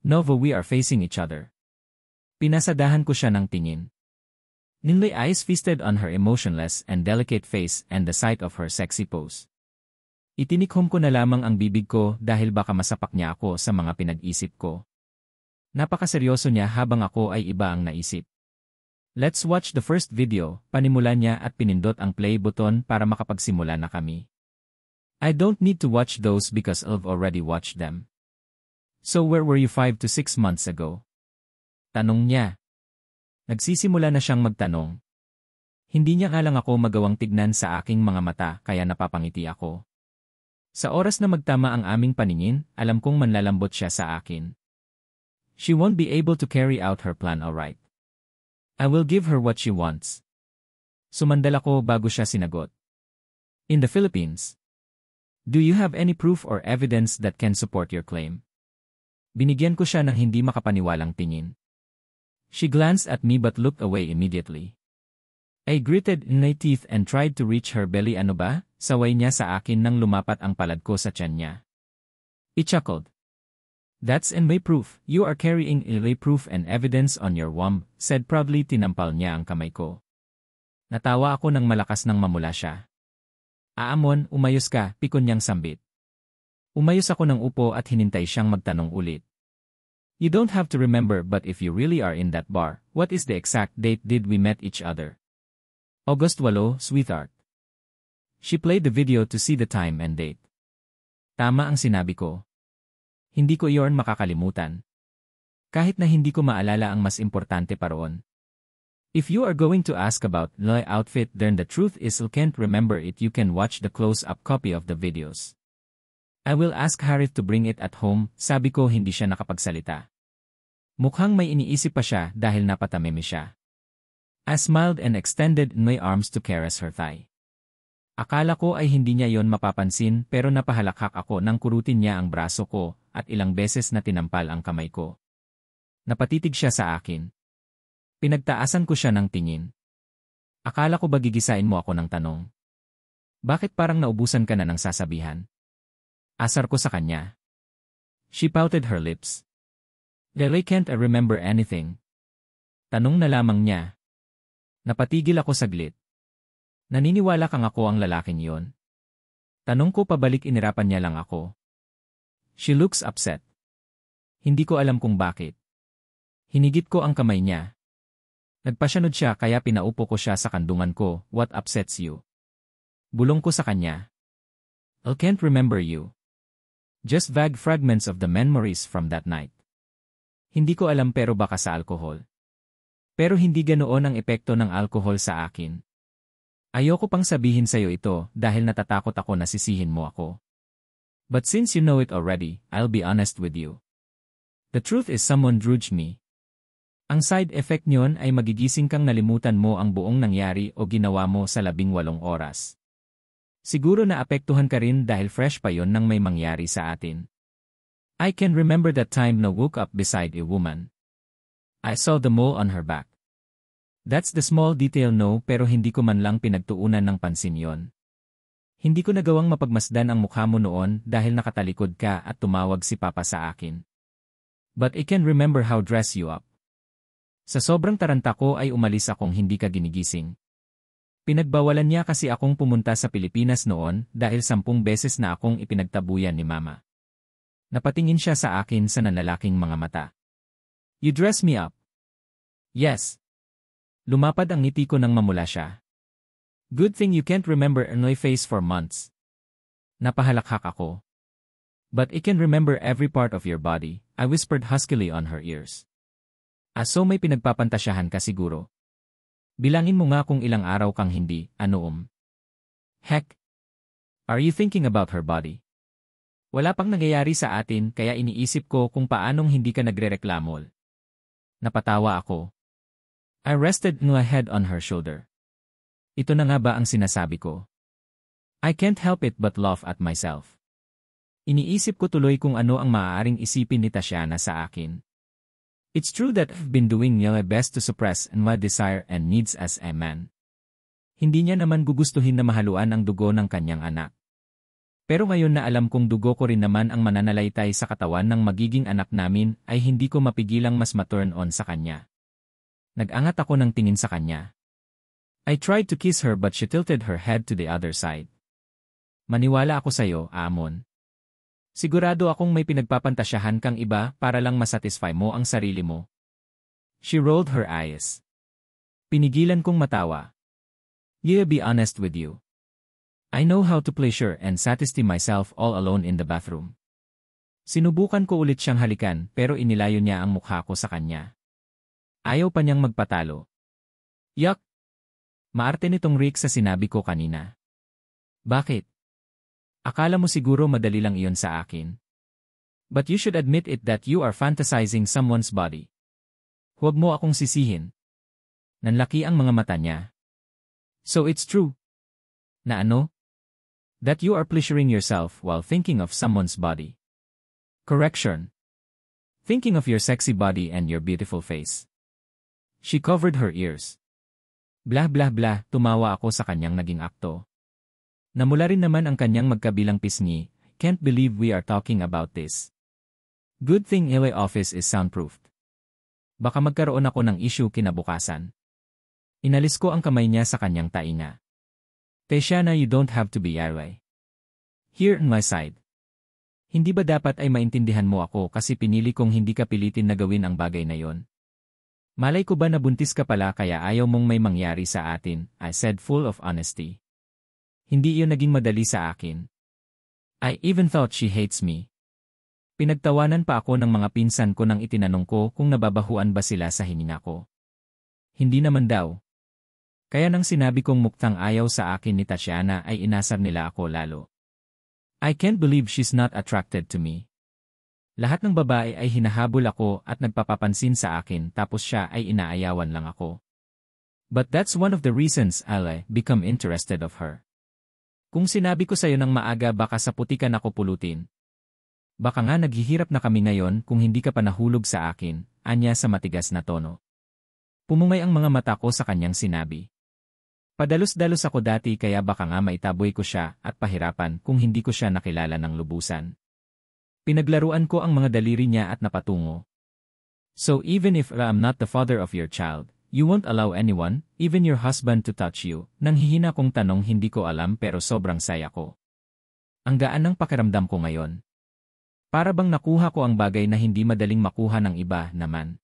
Nova, we are facing each other. Pinasadahan ko siya ng tingin. Ninlay eyes feasted on her emotionless and delicate face and the sight of her sexy pose. Itinikhom ko na lamang ang bibig ko dahil baka masapak niya ako sa mga pinag-isip ko. Napakaseryoso niya habang ako ay iba ang naisip. Let's watch the first video, panimula niya at pinindot ang play button para makapagsimula na kami. I don't need to watch those because I've already watched them. So where were you 5 to 6 months ago? Tanong niya. Nagsisimula na siyang magtanong. Hindi niya lang ako magawang tignan sa aking mga mata kaya napapangiti ako. Sa oras na magtama ang aming paningin, alam kong manlalambot siya sa akin. She won't be able to carry out her plan alright. I will give her what she wants. Sumandal ako bago siya sinagot. In the Philippines. Do you have any proof or evidence that can support your claim? Binigyan ko siya ng hindi makapaniwalang tingin. She glanced at me but looked away immediately. I gritted my teeth and tried to reach her belly. Ano ba? Saway niya sa akin nang lumapat ang palad ko sa tiyan niya. He chuckled. That's my proof. You are carrying proof and evidence on your womb, said proudly. Tinampal niya ang kamay ko. Natawa ako nang malakas nang mamula siya. Aamon, umayos ka, pikon niyang sambit. Umayos ako ng upo at hinintay siyang magtanong ulit. You don't have to remember, but if you really are in that bar, what is the exact date did we met each other? August 8, sweetheart. She played the video to see the time and date. Tama ang sinabi ko. Hindi ko iyon makakalimutan. Kahit na hindi ko maalala ang mas importante pa roon. If you are going to ask about the outfit, then the truth is I can't remember it. You can watch the close-up copy of the videos. I will ask Harith to bring it at home, sabi ko. Hindi siya nakapagsalita. Mukhang may iniisip pa siya dahil napatamimi siya. I smiled and extended my arms to caress her thigh. Akala ko ay hindi niya yon mapapansin pero napahalakhak ako nang kurutin niya ang braso ko at ilang beses na tinampal ang kamay ko. Napatitig siya sa akin. Pinagtaasan ko siya ng tingin. Akala ko ba gigisain mo ako ng tanong? Bakit parang naubusan ka na ng sasabihan? Asar ko sa kanya. She pouted her lips. Really can't I remember anything? Tanong na lamang niya. Napatigil ako saglit. Naniniwala kang ako ang lalaking yon? Tanong ko pabalik. Inirapan niya lang ako. She looks upset. Hindi ko alam kung bakit. Hinigit ko ang kamay niya. Nagpasyanod siya kaya pinaupo ko siya sa kandungan ko. What upsets you? Bulong ko sa kanya. I can't remember you. Just vague fragments of the memories from that night. Hindi ko alam pero baka sa alkohol. Pero hindi ganoon ang epekto ng alkohol sa akin. Ayoko pang sabihin sa'yo ito dahil natatakot ako na sisihin mo ako. But since you know it already, I'll be honest with you. The truth is someone drugged me. Ang side effect niyon ay magigising kang nalimutan mo ang buong nangyari o ginawa mo sa 18 oras. Siguro na apektuhan ka rin dahil fresh pa yon nang may mangyari sa atin. I can remember that time I woke up beside a woman. I saw the mole on her back. That's the small detail no pero hindi ko man lang pinagtuunan ng pansin yon. Hindi ko nagawang mapagmasdan ang mukha mo noon dahil nakatalikod ka at tumawag si Papa sa akin. But I can remember how dress you up. Sa sobrang taranta ko ay umalis akong hindi ka ginigising. Pinagbawalan niya kasi akong pumunta sa Pilipinas noon dahil 10 beses na akong ipinagtabuyan ni Mama. Napatingin siya sa akin sa nanlalaking mga mata. You dress me up. Yes. Lumapad ang ngiti ko nang mamula siya. Good thing you can't remember my face for months. Napahalakhak ako. But I can remember every part of your body, I whispered huskily on her ears. So may pinagpapantasyahan ka siguro. Bilangin mo nga kung ilang araw kang hindi, Heck. Are you thinking about her body? Wala pang nangyayari sa atin kaya iniisip ko kung paanong hindi ka nagrereklamo. Napatawa ako. I rested my head on her shoulder. Ito na nga ba ang sinasabi ko? I can't help it but laugh at myself. Iniisip ko tuloy kung ano ang maaaring isipin ni Tatiana sa akin. It's true that I've been doing my best to suppress my desire and needs as a man. Hindi niya naman gugustuhin na mahaluan ang dugo ng kanyang anak. Pero ngayon na alam kong dugo ko rin naman ang mananalaytay sa katawan ng magiging anak namin ay hindi ko mapigilang mas ma-turn on sa kanya. Nag-angat ako ng tingin sa kanya. I tried to kiss her but she tilted her head to the other side. Maniwala ako sa'yo, Amon. Sigurado akong may pinagpapantasyahan kang iba para lang masatisfy mo ang sarili mo. She rolled her eyes. Pinigilan kong matawa. I'll be honest with you. I know how to pleasure and satisfy myself all alone in the bathroom. Sinubukan ko ulit siyang halikan pero inilayo niya ang mukha ko sa kanya. Ayaw pa niyang magpatalo. Yuck! Maarte nitong Rick sa sinabi ko kanina. Bakit? Akala mo siguro madali lang iyon sa akin. But you should admit it that you are fantasizing someone's body. Huwag mo akong sisihin. Nanlaki ang mga mata niya. So it's true. Na ano? That you are pleasuring yourself while thinking of someone's body. Correction. Thinking of your sexy body and your beautiful face. She covered her ears. Blah blah blah, tumawa ako sa kanyang naging akto. Namula rin naman ang kanyang magkabilang pisngi, can't believe we are talking about this. Good thing LA office is soundproofed. Baka magkaroon ako ng issue kinabukasan. Inalis ko ang kamay niya sa kanyang tainga. Tatiana, you don't have to be LA. Here on my side. Hindi ba dapat ay maintindihan mo ako kasi pinili kong hindi ka pilitin na gawin ang bagay na yon? Malay ko ba na buntis ka pala kaya ayaw mong may mangyari sa atin, I said full of honesty. Hindi iyon naging madali sa akin. I even thought she hates me. Pinagtawanan pa ako ng mga pinsan ko nang itinanong ko kung nababahuan ba sila sa hininga ko. Hindi naman daw. Kaya nang sinabi kong muktang ayaw sa akin ni Tatiana ay inasar nila ako lalo. I can't believe she's not attracted to me. Lahat ng babae ay hinahabol ako at nagpapapansin sa akin tapos siya ay inaayawan lang ako. But that's one of the reasons I'll become interested of her. Kung sinabi ko sa'yo ng maaga baka sa putikan ako pulutin. Baka nga naghihirap na kami ngayon kung hindi ka pa nahulog sa akin, anya sa matigas na tono. Pumungay ang mga mata ko sa kanyang sinabi. Padalos-dalos ako dati kaya baka nga maitaboy ko siya at pahirapan kung hindi ko siya nakilala ng lubusan. Pinaglaruan ko ang mga daliri niya at napatungo. So even if I'm not the father of your child, you won't allow anyone, even your husband to touch you, nang hihina kong tanong hindi ko alam pero sobrang saya ko. Ang gaan ng pakiramdam ko ngayon. Para bang nakuha ko ang bagay na hindi madaling makuha ng iba naman.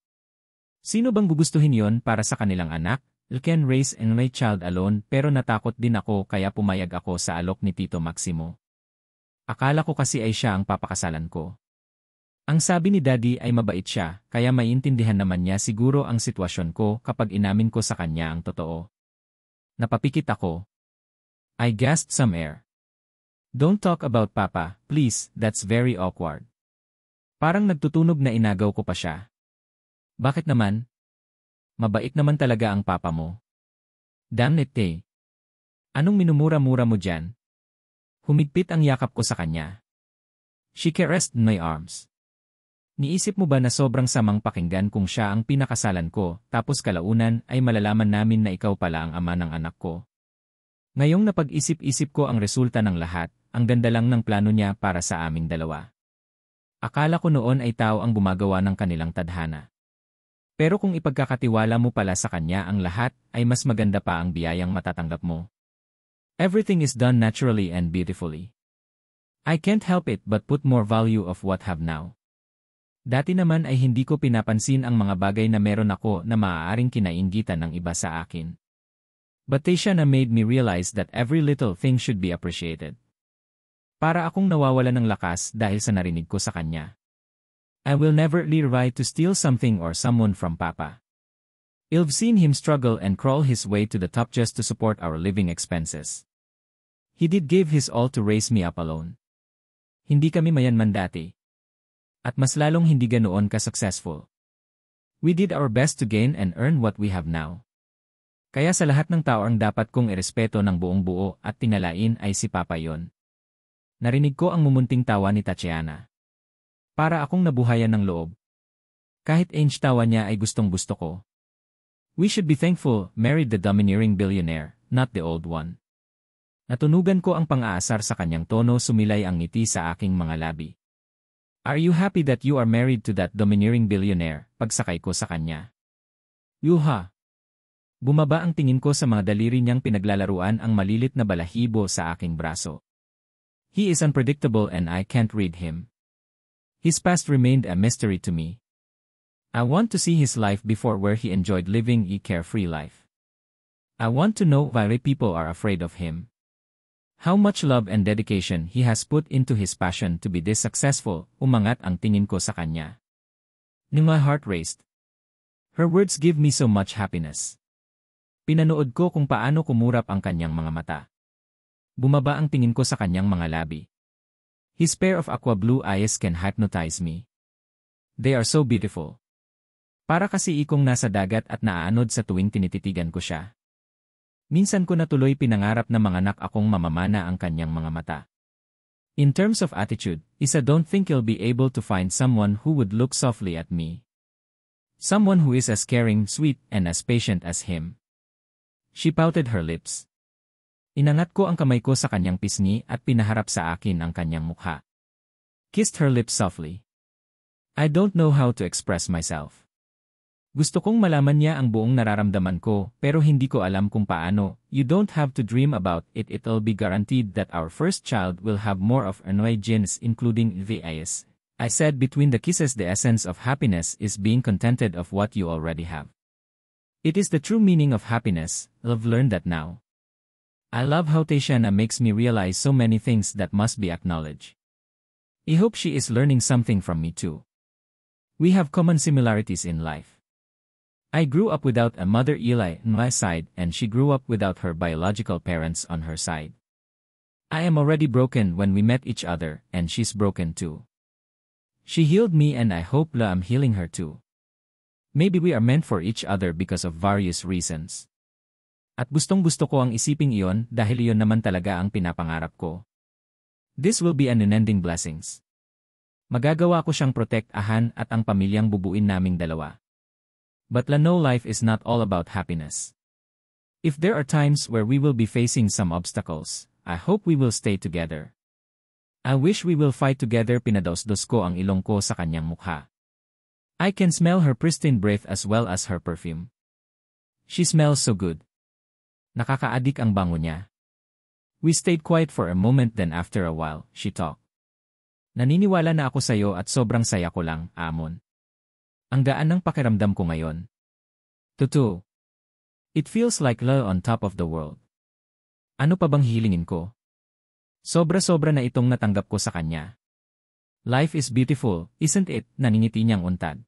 Sino bang gugustuhin yon para sa kanilang anak? I can raise and my child alone pero natakot din ako kaya pumayag ako sa alok ni Tito Maximo. Akala ko kasi ay siya ang papakasalan ko. Ang sabi ni Daddy ay mabait siya kaya maiintindihan naman niya siguro ang sitwasyon ko kapag inamin ko sa kanya ang totoo. Napapikit ako. I gasped some air. Don't talk about Papa, please, that's very awkward. Parang nagtutunog na inagaw ko pa siya. Bakit naman? Mabait naman talaga ang papa mo. Damn it, Tay. Anong minumura-mura mo dyan? Humigpit ang yakap ko sa kanya. She caressed my arms. Niisip mo ba na sobrang samang pakinggan kung siya ang pinakasalan ko, tapos kalaunan ay malalaman namin na ikaw pala ang ama ng anak ko? Ngayong napag-isip-isip ko ang resulta ng lahat, ang ganda lang ng plano niya para sa aming dalawa. Akala ko noon ay tao ang gumagawa ng kanilang tadhana. Pero kung ipagkakatiwala mo pala sa kanya ang lahat, ay mas maganda pa ang biyayang matatanggap mo. Everything is done naturally and beautifully. I can't help it but put more value of what have now. Dati naman ay hindi ko pinapansin ang mga bagay na meron ako na maaaring kinainggitan ng iba sa akin. But Tatiana made me realize that every little thing should be appreciated. Para akong nawawala ng lakas dahil sa narinig ko sa kanya. I will never try to steal something or someone from Papa. I've seen him struggle and crawl his way to the top just to support our living expenses. He did give his all to raise me up alone. Hindi kami mayanman dati. At mas lalong hindi ganoon ka-successful. We did our best to gain and earn what we have now. Kaya sa lahat ng tao ang dapat kong irespeto ng buong buo at tinalain ay si Papa yon. Narinig ko ang mumunting tawa ni Tatiana. Para akong nabuhayan ng loob. Kahit age tawa niya ay gustong-gusto ko. We should be thankful, married the domineering billionaire, not the old one. Natunugan ko ang pang-aasar sa kanyang tono, sumilay ang ngiti sa aking mga labi. Are you happy that you are married to that domineering billionaire? Pagsakay ko sa kanya. Yuha! Bumaba ang tingin ko sa mga daliri niyang pinaglalaruan ang malilit na balahibo sa aking braso. He is unpredictable and I can't read him. His past remained a mystery to me. I want to see his life before where he enjoyed living a carefree life. I want to know why people are afraid of him. How much love and dedication he has put into his passion to be this successful, umangat ang tingin ko sa kanya. My heart raced. Her words give me so much happiness. Pinanood ko kung paano kumurap ang kanyang mga mata. Bumaba ang tingin ko sa kanyang mga labi. His pair of aqua blue eyes can hypnotize me. They are so beautiful. Para kasi ikong nasa dagat at naaanod sa tuwing tinititigan ko siya. Minsan ko na tuloy pinangarap na manganak akong mamamana ang kanyang mga mata. In terms of attitude, I don't think you'll be able to find someone who would look softly at me. Someone who is as caring, sweet, and as patient as him. She pouted her lips. Inangat ko ang kamay ko sa kanyang pisngi at pinaharap sa akin ang kanyang mukha. Kissed her lips softly. I don't know how to express myself. Gusto kong malaman niya ang buong nararamdaman ko, pero hindi ko alam kung paano. You don't have to dream about it. It'll be guaranteed that our first child will have more of Anoy genes, including VIS. I said between the kisses, the essence of happiness is being contented of what you already have. It is the true meaning of happiness. I've learned that now. I love how Tatiana makes me realize so many things that must be acknowledged. I hope she is learning something from me too. We have common similarities in life. I grew up without a mother, Eli, on my side, and she grew up without her biological parents on her side. I am already broken when we met each other, and she's broken too. She healed me and I hope I'm healing her too. Maybe we are meant for each other because of various reasons. At gustong-gusto ko ang isiping iyon dahil iyon naman talaga ang pinapangarap ko. This will be an unending blessings. Magagawa ko siyang protektahan at ang pamilyang bubuin naming dalawa. But no, life is not all about happiness. If there are times where we will be facing some obstacles, I hope we will stay together. I wish we will fight together. Pinadaos-dos ko ang ilong ko sa kanyang mukha. I can smell her pristine breath as well as her perfume. She smells so good. Nakakaadik ang bango niya. We stayed quiet for a moment, then after a while, she talked. Naniniwala na ako sa'yo at sobrang saya ko lang, Amon. Ang gaan ng pakiramdam ko ngayon. Totoo. It feels like love on top of the world. Ano pa bang hihilingin ko? Sobra-sobra na itong natanggap ko sa kanya. Life is beautiful, isn't it? Naningiti niyang untad.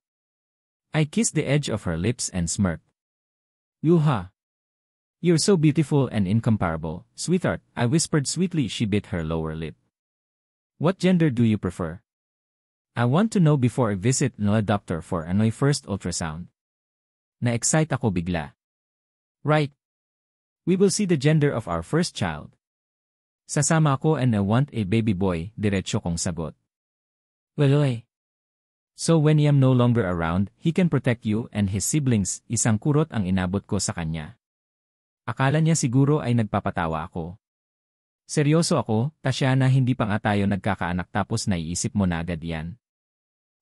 I kissed the edge of her lips and smirked. Yuha! You're so beautiful and incomparable, sweetheart, I whispered sweetly. She bit her lower lip. What gender do you prefer? I want to know before I visit a doctor for Anoy first ultrasound. Na-excite ako bigla. Right. We will see the gender of our first child. Sasama ako and I want a baby boy, diretso kong sagot. Well, So when I am no longer around, he can protect you and his siblings. Isang kurot ang inabot ko sa kanya. Akala niya siguro ay nagpapatawa ako. Seryoso ako, Tatiana, hindi pa nga tayo nagkakaanak tapos naiisip mo na agad yan.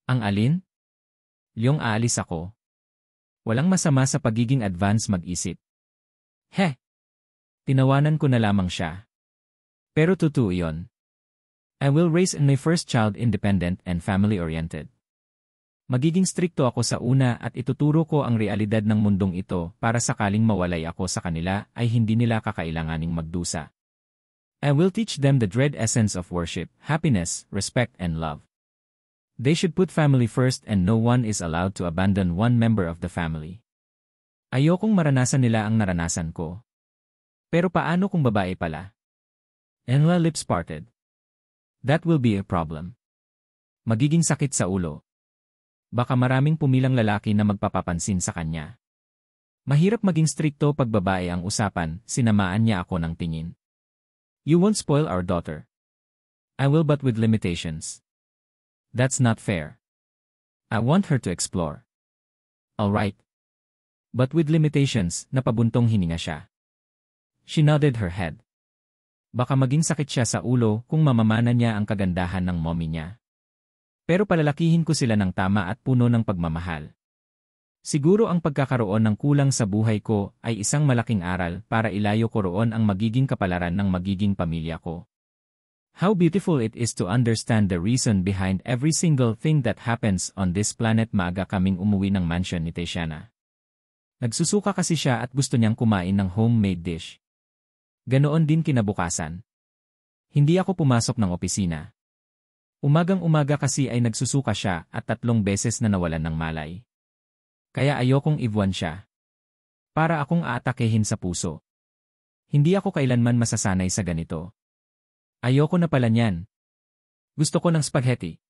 Ang alin? Yung aalis ako. Walang masama sa pagiging advance mag-isip. Heh! Tinawanan ko na lamang siya. Pero totoo yun. I will raise my first child independent and family-oriented. Magiging strikto ako sa una at ituturo ko ang realidad ng mundong ito para sakaling mawalay ako sa kanila ay hindi nila kakailanganing magdusa. I will teach them the dread essence of worship, happiness, respect and love. They should put family first and no one is allowed to abandon one member of the family. Ayokong maranasan nila ang naranasan ko. Pero paano kung babae pala? And her lips parted. That will be a problem. Magiging sakit sa ulo. Baka maraming pumilang lalaki na magpapapansin sa kanya. Mahirap maging strikto pag babae ang usapan, sinamaan niya ako ng tingin. You won't spoil our daughter. I will but with limitations. That's not fair. I want her to explore. Alright. But with limitations, napabuntong hininga siya. She nodded her head. Baka maging sakit siya sa ulo kung mamamana niya ang kagandahan ng mommy niya. Pero palalakihin ko sila ng tama at puno ng pagmamahal. Siguro ang pagkakaroon ng kulang sa buhay ko ay isang malaking aral para ilayo ko roon ang magiging kapalaran ng magiging pamilya ko. How beautiful it is to understand the reason behind every single thing that happens on this planet. Maaga kaming umuwi ng mansion ni Tatiana. Nagsusuka kasi siya at gusto niyang kumain ng homemade dish. Ganoon din kinabukasan. Hindi ako pumasok ng opisina. Umagang-umaga kasi ay nagsusuka siya at 3 beses na nawalan ng malay. Kaya ayokong ibuwan siya. Para akong aatakehin sa puso. Hindi ako kailanman masasanay sa ganito. Ayoko na pala niyan. Gusto ko ng spaghetti.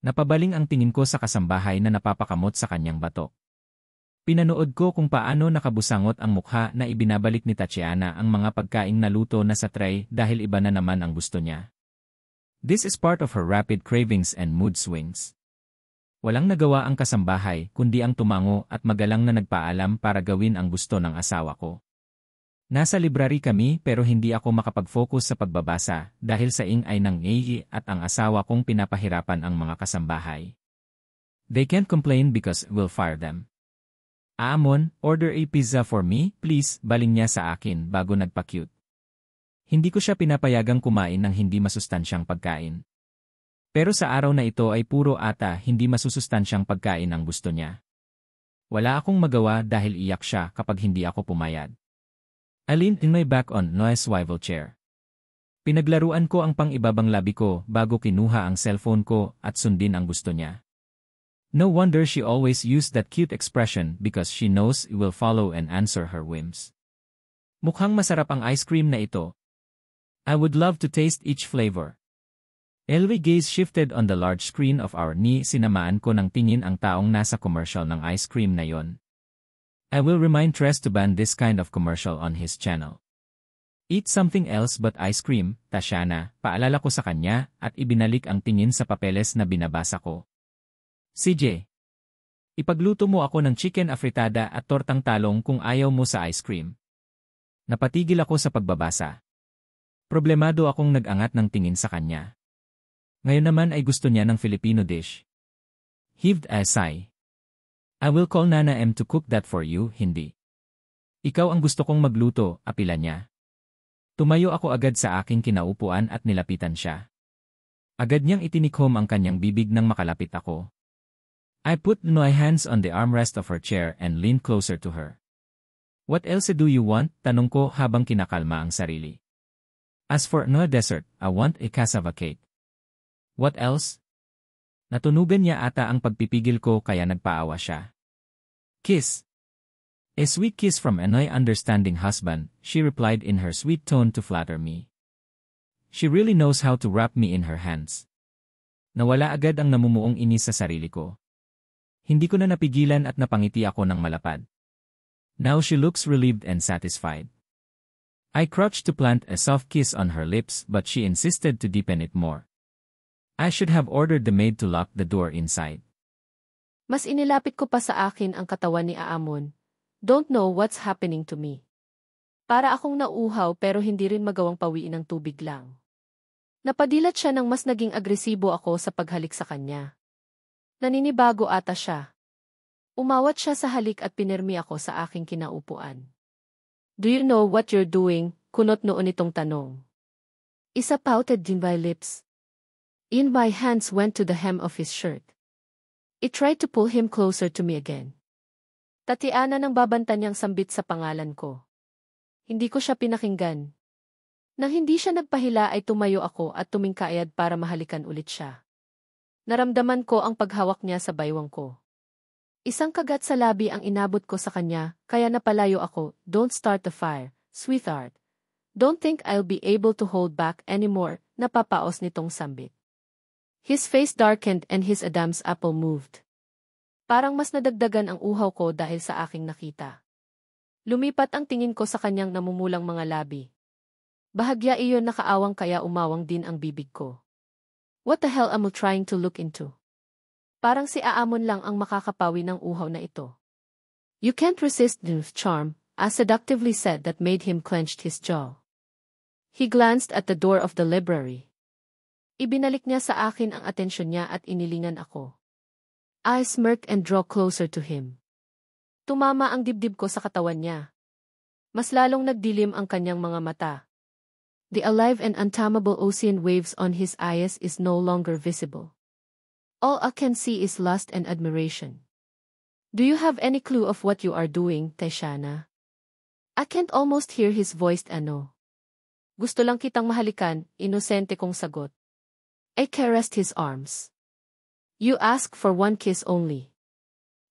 Napabaling ang tingin ko sa kasambahay na napapakamot sa kanyang batok. Pinanood ko kung paano nakabusangot ang mukha na ibinabalik ni Tatiana ang mga pagkaing naluto na sa tray dahil iba na naman ang gusto niya. This is part of her rapid cravings and mood swings. Walang nagawa ang kasambahay kundi ang tumango at magalang na nagpaalam para gawin ang gusto ng asawa ko. Nasa library kami pero hindi ako makapag-focus sa pagbabasa dahil sa ingay ng ngay at ang asawa kong pinapahirapan ang mga kasambahay. They can't complain because we'll fire them. Aamon, order a pizza for me, please, baling niya sa akin bago nagpa-cute. Hindi ko siya pinapayagang kumain ng hindi masustansyang pagkain. Pero sa araw na ito ay puro ata hindi masusustansyang pagkain ang gusto niya. Wala akong magawa dahil iyak siya kapag hindi ako pumayag. I leaned in my back on my swivel chair. Pinaglaruan ko ang pang-ibabang labi ko bago kinuha ang cellphone ko at sundin ang gusto niya. No wonder she always used that cute expression because she knows it will follow and answer her whims. Mukhang masarap ang ice cream na ito. I would love to taste each flavor. Elway gaze shifted on the large screen of our knee. Sinamaan ko ng tingin ang taong nasa commercial ng ice cream na yon. I will remind Tres to ban this kind of commercial on his channel. Eat something else but ice cream, Tatiana, paalala ko sa kanya at ibinalik ang tingin sa papeles na binabasa ko. CJ, ipagluto mo ako ng chicken afritada at tortang talong kung ayaw mo sa ice cream. Napatigil ako sa pagbabasa. Problemado akong nag-angat ng tingin sa kanya. Ngayon naman ay gusto niya ng Filipino dish. Heaved a sigh. I will call Nana M to cook that for you, hindi. Ikaw ang gusto kong magluto, apila niya. Tumayo ako agad sa aking kinaupuan at nilapitan siya. Agad niyang itinikhom ang kanyang bibig nang makalapit ako. I put my hands on the armrest of her chair and leaned closer to her. What else do you want? Tanong ko habang kinakalma ang sarili. As for no dessert, I want a cassava cake. What else? Natunugan niya ata ang pagpipigil ko kaya nagpaawa siya. Kiss. A sweet kiss from an understanding husband, she replied in her sweet tone to flatter me. She really knows how to wrap me in her hands. Nawala agad ang namumuong inis sa sarili ko. Hindi ko na napigilan at napangiti ako ng malapad. Now she looks relieved and satisfied. I crouched to plant a soft kiss on her lips but she insisted to deepen it more. I should have ordered the maid to lock the door inside. Mas inilapit ko pa sa akin ang katawan ni Aamon. Don't know what's happening to me. Para akong nauuhaw pero hindi rin magawang pawiin ng tubig lang. Napadilat siya nang mas naging agresibo ako sa paghalik sa kanya. Naninibago ata siya. Umawat siya sa halik at pinirmi ako sa aking kinaupuan. Do you know what you're doing? Kunot noon itong tanong. Isa pouted din my lips. In my hands went to the hem of his shirt. It tried to pull him closer to me again. Tatiana ng babanta niyang sambit sa pangalan ko. Hindi ko siya pinakinggan. Nang hindi siya nagpahila ay tumayo ako at tumingkayad para mahalikan ulit siya. Naramdaman ko ang paghawak niya sa baywang ko. Isang kagat sa labi ang inabot ko sa kanya, kaya napalayo ako. Don't start the fire, sweetheart. Don't think I'll be able to hold back anymore, napapaos nitong sambit. His face darkened and his Adam's apple moved. Parang mas nadagdagan ang uhaw ko dahil sa aking nakita. Lumipat ang tingin ko sa kanyang namumulang mga labi. Bahagya iyon nakaawang kaya umawang din ang bibig ko. What the hell am I trying to look into? Parang si Aamon lang ang makakapawi ng uhaw na ito. You can't resist the charm, a seductively said that made him clench his jaw. He glanced at the door of the library. Ibinalik niya sa akin ang atensyon niya at inilingan ako. I smirked and drew closer to him. Tumama ang dibdib ko sa katawan niya. Mas lalong nagdilim ang kanyang mga mata. The alive and untamable ocean waves on his eyes is no longer visible. All I can see is lust and admiration. Do you have any clue of what you are doing, Tatiana? I can't almost hear his voice ano. Gusto lang kitang mahalikan, inosente kong sagot. I caressed his arms. You ask for one kiss only.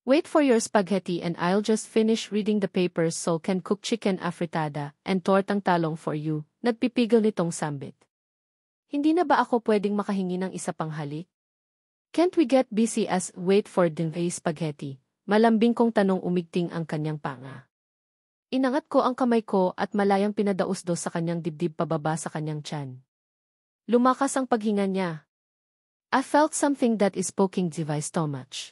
Wait for your spaghetti and I'll just finish reading the papers so can cook chicken afritada and tortang talong for you, nagpipigil nitong sambit. Hindi na ba ako pwedeng makahingi ng isa pang halik? Can't we get busy as wait for the spaghetti? Malambing kong tanong umigting ang kanyang panga. Inangat ko ang kamay ko at malayang pinadausdos sa kanyang dibdib pababa sa kanyang tiyan. Lumakas ang paghinga niya. I felt something that is poking my stomach.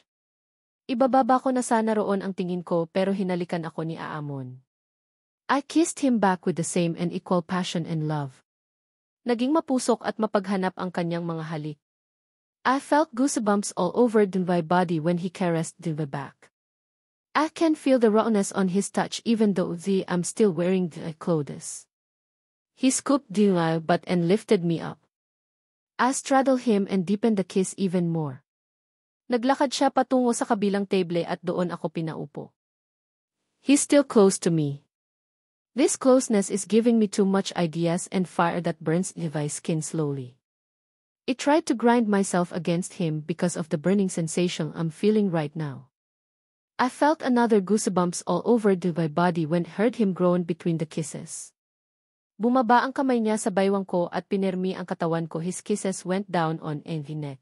Ibababa ko na sana roon ang tingin ko pero hinalikan ako ni Aamon. I kissed him back with the same and equal passion and love. Naging mapusok at mapaghanap ang kanyang mga halik. I felt goosebumps all over my body when he caressed my back. I can feel the rawness on his touch even though I'm still wearing the clothes. He scooped my butt and lifted me up. I straddled him and deepened the kiss even more. Naglakad siya patungo sa kabilang table at doon ako pinaupo. He's still close to me. This closeness is giving me too much ideas and fire that burns my skin slowly. I tried to grind myself against him because of the burning sensation I'm feeling right now. I felt another goosebumps all over my body when heard him groan between the kisses. Bumaba ang kamay niya sa baywang ko at pinirmi ang katawan ko. His kisses went down on the neck.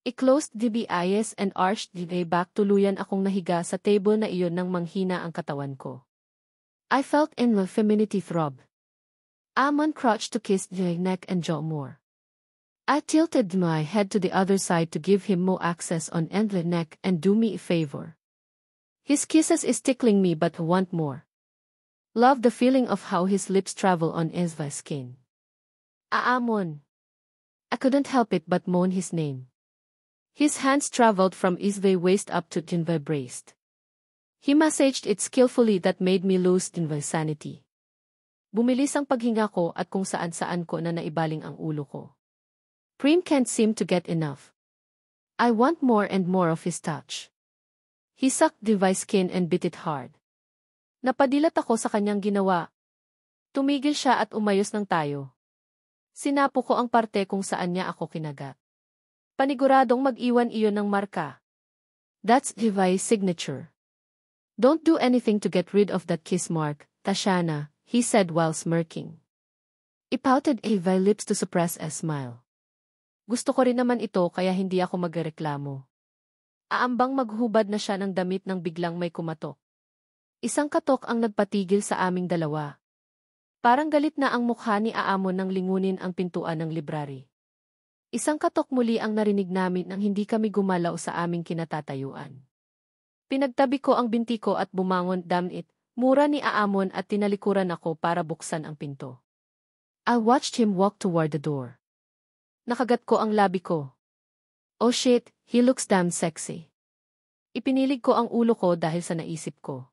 I closed the eyes and arched the back. Tuluyan akong nahiga sa table na iyon nang manghina ang katawan ko. I felt in my femininity throb. Aamon crouched to kiss the neck and jaw more. I tilted my head to the other side to give him more access on the neck and do me a favor. His kisses is tickling me but I want more. Love the feeling of how his lips travel on my skin. Aamon. I couldn't help it but moan his name. His hands traveled from his waist up to my breast. He massaged it skillfully that made me lose my sanity. Bumilis ang paghinga ko at kung saan-saan ko na naibaling ang ulo ko. Prim can't seem to get enough. I want more and more of his touch. He sucked my skin and bit it hard. Napadilat ako sa kanyang ginawa. Tumigil siya at umayos ng tayo. Sinapo ko ang parte kung saan niya ako kinagat. Paniguradong mag-iwan iyon ng marka. That's my signature. Don't do anything to get rid of that kiss mark, Tatiana, he said while smirking. I pouted my lips to suppress a smile. Gusto ko rin naman ito kaya hindi ako magreklamo. Aambang maghubad na siya ng damit nang biglang may kumatok. Isang katok ang nagpatigil sa aming dalawa. Parang galit na ang mukha ni Aamon nang lingunin ang pintuan ng library. Isang katok muli ang narinig namin nang hindi kami gumalaw sa aming kinatatayuan. Pinagtabi ko ang binti ko at bumangon, damn it, mura ni Aamon at tinalikuran ako para buksan ang pinto. I watched him walk toward the door. Nakagat ko ang labi ko. Oh shit, he looks damn sexy. Ipinilig ko ang ulo ko dahil sa naisip ko.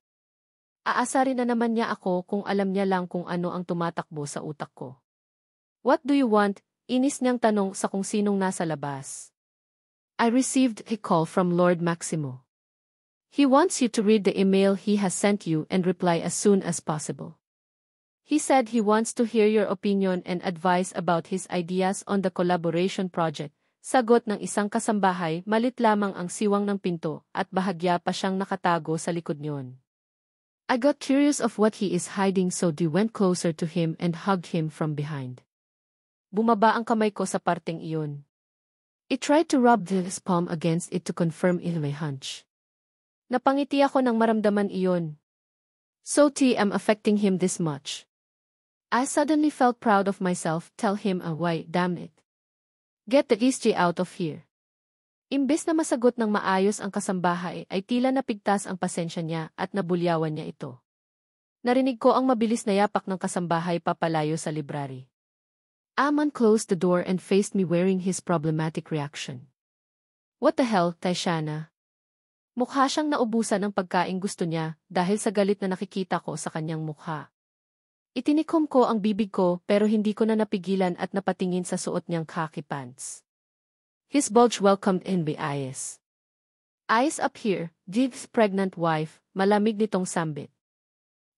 Aasarin na naman niya ako kung alam niya lang kung ano ang tumatakbo sa utak ko. What do you want? Inis niyang tanong sa kung sinong nasa labas. I received a call from Lord Maximo. He wants you to read the email he has sent you and reply as soon as possible. He said he wants to hear your opinion and advice about his ideas on the collaboration project. Sagot ng isang kasambahay, malit lamang ang siwang ng pinto at bahagya pa siyang nakatago sa likod niyon. I got curious of what he is hiding, so I went closer to him and hugged him from behind. Bumaba ang kamay ko sa parteng iyon. I tried to rub his palm against it to confirm my hunch. Napangiti ako nang maramdaman iyon. So I'm affecting him this much. I suddenly felt proud of myself. Tell him why, damn it. Get the ESG out of here. Imbes na masagot ng maayos ang kasambahay ay tila napigtas ang pasensya niya at nabulyawan niya ito. Narinig ko ang mabilis na yapak ng kasambahay papalayo sa library. Aamon closed the door and faced me wearing his problematic reaction. What the hell, Taishana? Mukha siyang naubusan ng pagkaing gusto niya dahil sa galit na nakikita ko sa kanyang mukha. Itinikom ko ang bibig ko pero hindi ko na napigilan at napatingin sa suot niyang khaki pants. His bulge welcomed in my eyes. Eyes up here, Jiv's pregnant wife, malamig nitong sambit.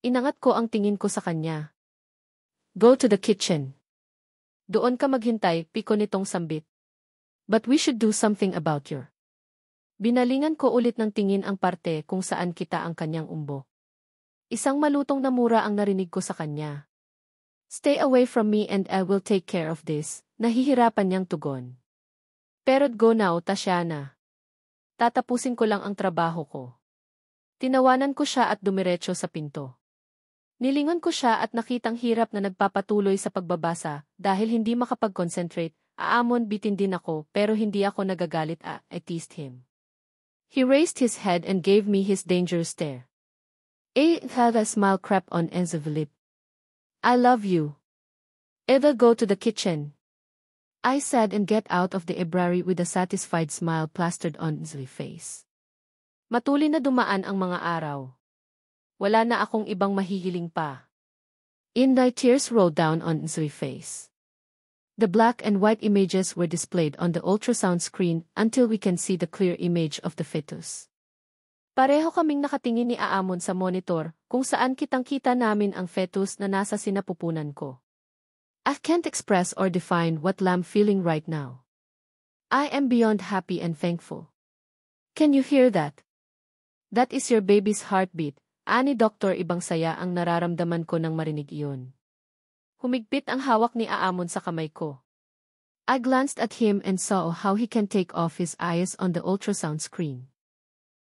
Inangat ko ang tingin ko sa kanya. Go to the kitchen. Doon ka maghintay, piko nitong sambit. But we should do something about your. Binalingan ko ulit ng tingin ang parte kung saan kita ang kanyang umbo. Isang malutong na mura ang narinig ko sa kanya. Stay away from me and I will take care of this, nahihirapan niyang tugon. Pero go now, Taishana. Tatapusin ko lang ang trabaho ko. Tinawanan ko siya at dumiretso sa pinto. Nilingon ko siya at nakitang hirap na nagpapatuloy sa pagbabasa dahil hindi makapag-concentrate. Aamon, bitin din ako pero hindi ako nagagalit. I teased him. He raised his head and gave me his dangerous stare. Had a smile crept on his lip. I love you. Either go to the kitchen. I said and get out of the library with a satisfied smile plastered on his face. Matuli na dumaan ang mga araw. Wala na akong ibang mahihiling pa. The tears rolled down on his face. The black and white images were displayed on the ultrasound screen until we can see the clear image of the fetus. Pareho kaming nakatingin ni Aamon sa monitor kung saan kitang-kita namin ang fetus na nasa sinapupunan ko. I can't express or define what I'm feeling right now. I am beyond happy and thankful. Can you hear that? That is your baby's heartbeat. Ani Doktor, ibang saya ang nararamdaman ko nang marinig iyon. Humigpit ang hawak ni Aamon sa kamay ko. I glanced at him and saw how he can take off his eyes on the ultrasound screen.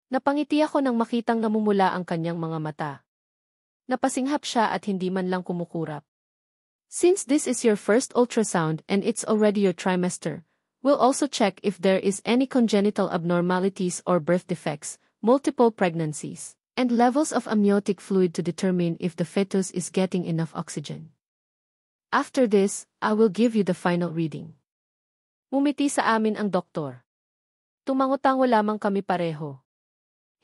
Napangiti ako nang makitang namumula ang kanyang mga mata. Napasinghap siya at hindi man lang kumukurap. Since this is your first ultrasound and it's already your trimester, we'll also check if there is any congenital abnormalities or birth defects, multiple pregnancies, and levels of amniotic fluid to determine if the fetus is getting enough oxygen. After this, I will give you the final reading. Mumiti sa amin ang doktor. Tumango-tango lamang kami pareho.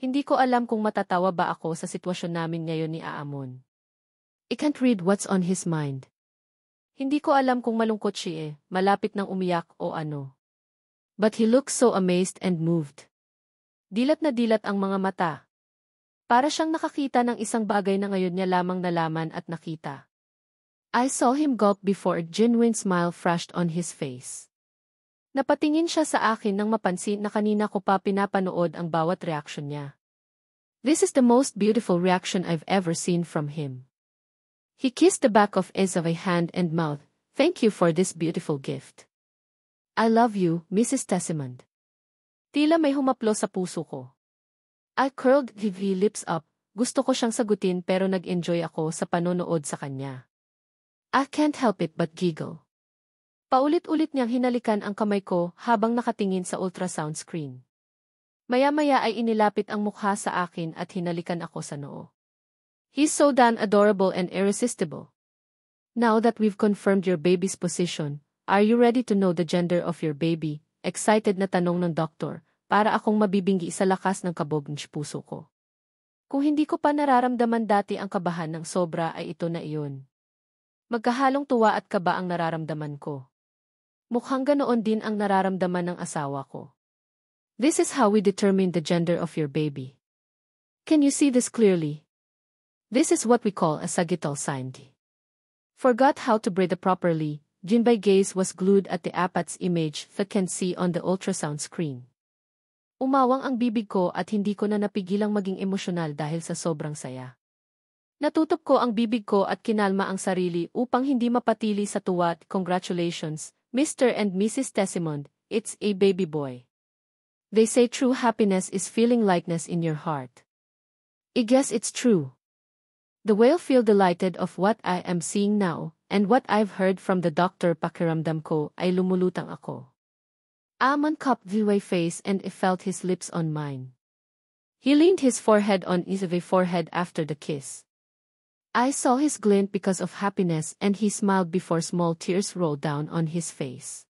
Hindi ko alam kung matatawa ba ako sa sitwasyon namin ngayon ni Aamon. I can't read what's on his mind. Hindi ko alam kung malungkot siya, malapit nang umiyak o ano. But he looks so amazed and moved. Dilat na dilat ang mga mata. Para siyang nakakita ng isang bagay na ngayon niya lamang nalaman at nakita. I saw him gulp before a genuine smile flashed on his face. Napatingin siya sa akin nang mapansin na kanina ko pa pinapanood ang bawat reaksyon niya. This is the most beautiful reaction I've ever seen from him. He kissed the back of his hand and mouth. Thank you for this beautiful gift. I love you, Mrs. Tessimond. Tila may humaplo sa puso ko. I curled his lips up. Gusto ko siyang sagutin pero nag-enjoy ako sa panonood sa kanya. I can't help it but giggle. Paulit-ulit niyang hinalikan ang kamay ko habang nakatingin sa ultrasound screen. Maya-maya ay inilapit ang mukha sa akin at hinalikan ako sa noo. He's so damn adorable and irresistible. Now that we've confirmed your baby's position, are you ready to know the gender of your baby? Excited na tanong ng doktor, para akong mabibinggi sa lakas ng kabog ng puso ko. Kung hindi ko pa nararamdaman dati ang kabahan ng sobra ay ito na iyon. Magkahalong tuwa at kaba ang nararamdaman ko. Mukhang ganoon din ang nararamdaman ng asawa ko. This is how we determine the gender of your baby. Can you see this clearly? This is what we call a sagittal sign. Forgot how to breathe properly. Jinbai's gaze was glued at the apat's image that can see on the ultrasound screen. Umawang ang bibig ko at hindi ko na napigilang maging emosyonal dahil sa sobrang saya. Natutok ko ang bibig ko at kinalma ang sarili upang hindi mapatili sa tuwa. Congratulations, Mr. and Mrs. Tessimond, it's a baby boy. They say true happiness is feeling lightness in your heart. I guess it's true. The whale feel delighted of what I am seeing now, and what I've heard from the doctor. Pakiramdam ko ay lumulutang ako. Amon cupped the face and felt his lips on mine. He leaned his forehead on his forehead after the kiss. I saw his glint because of happiness and he smiled before small tears rolled down on his face.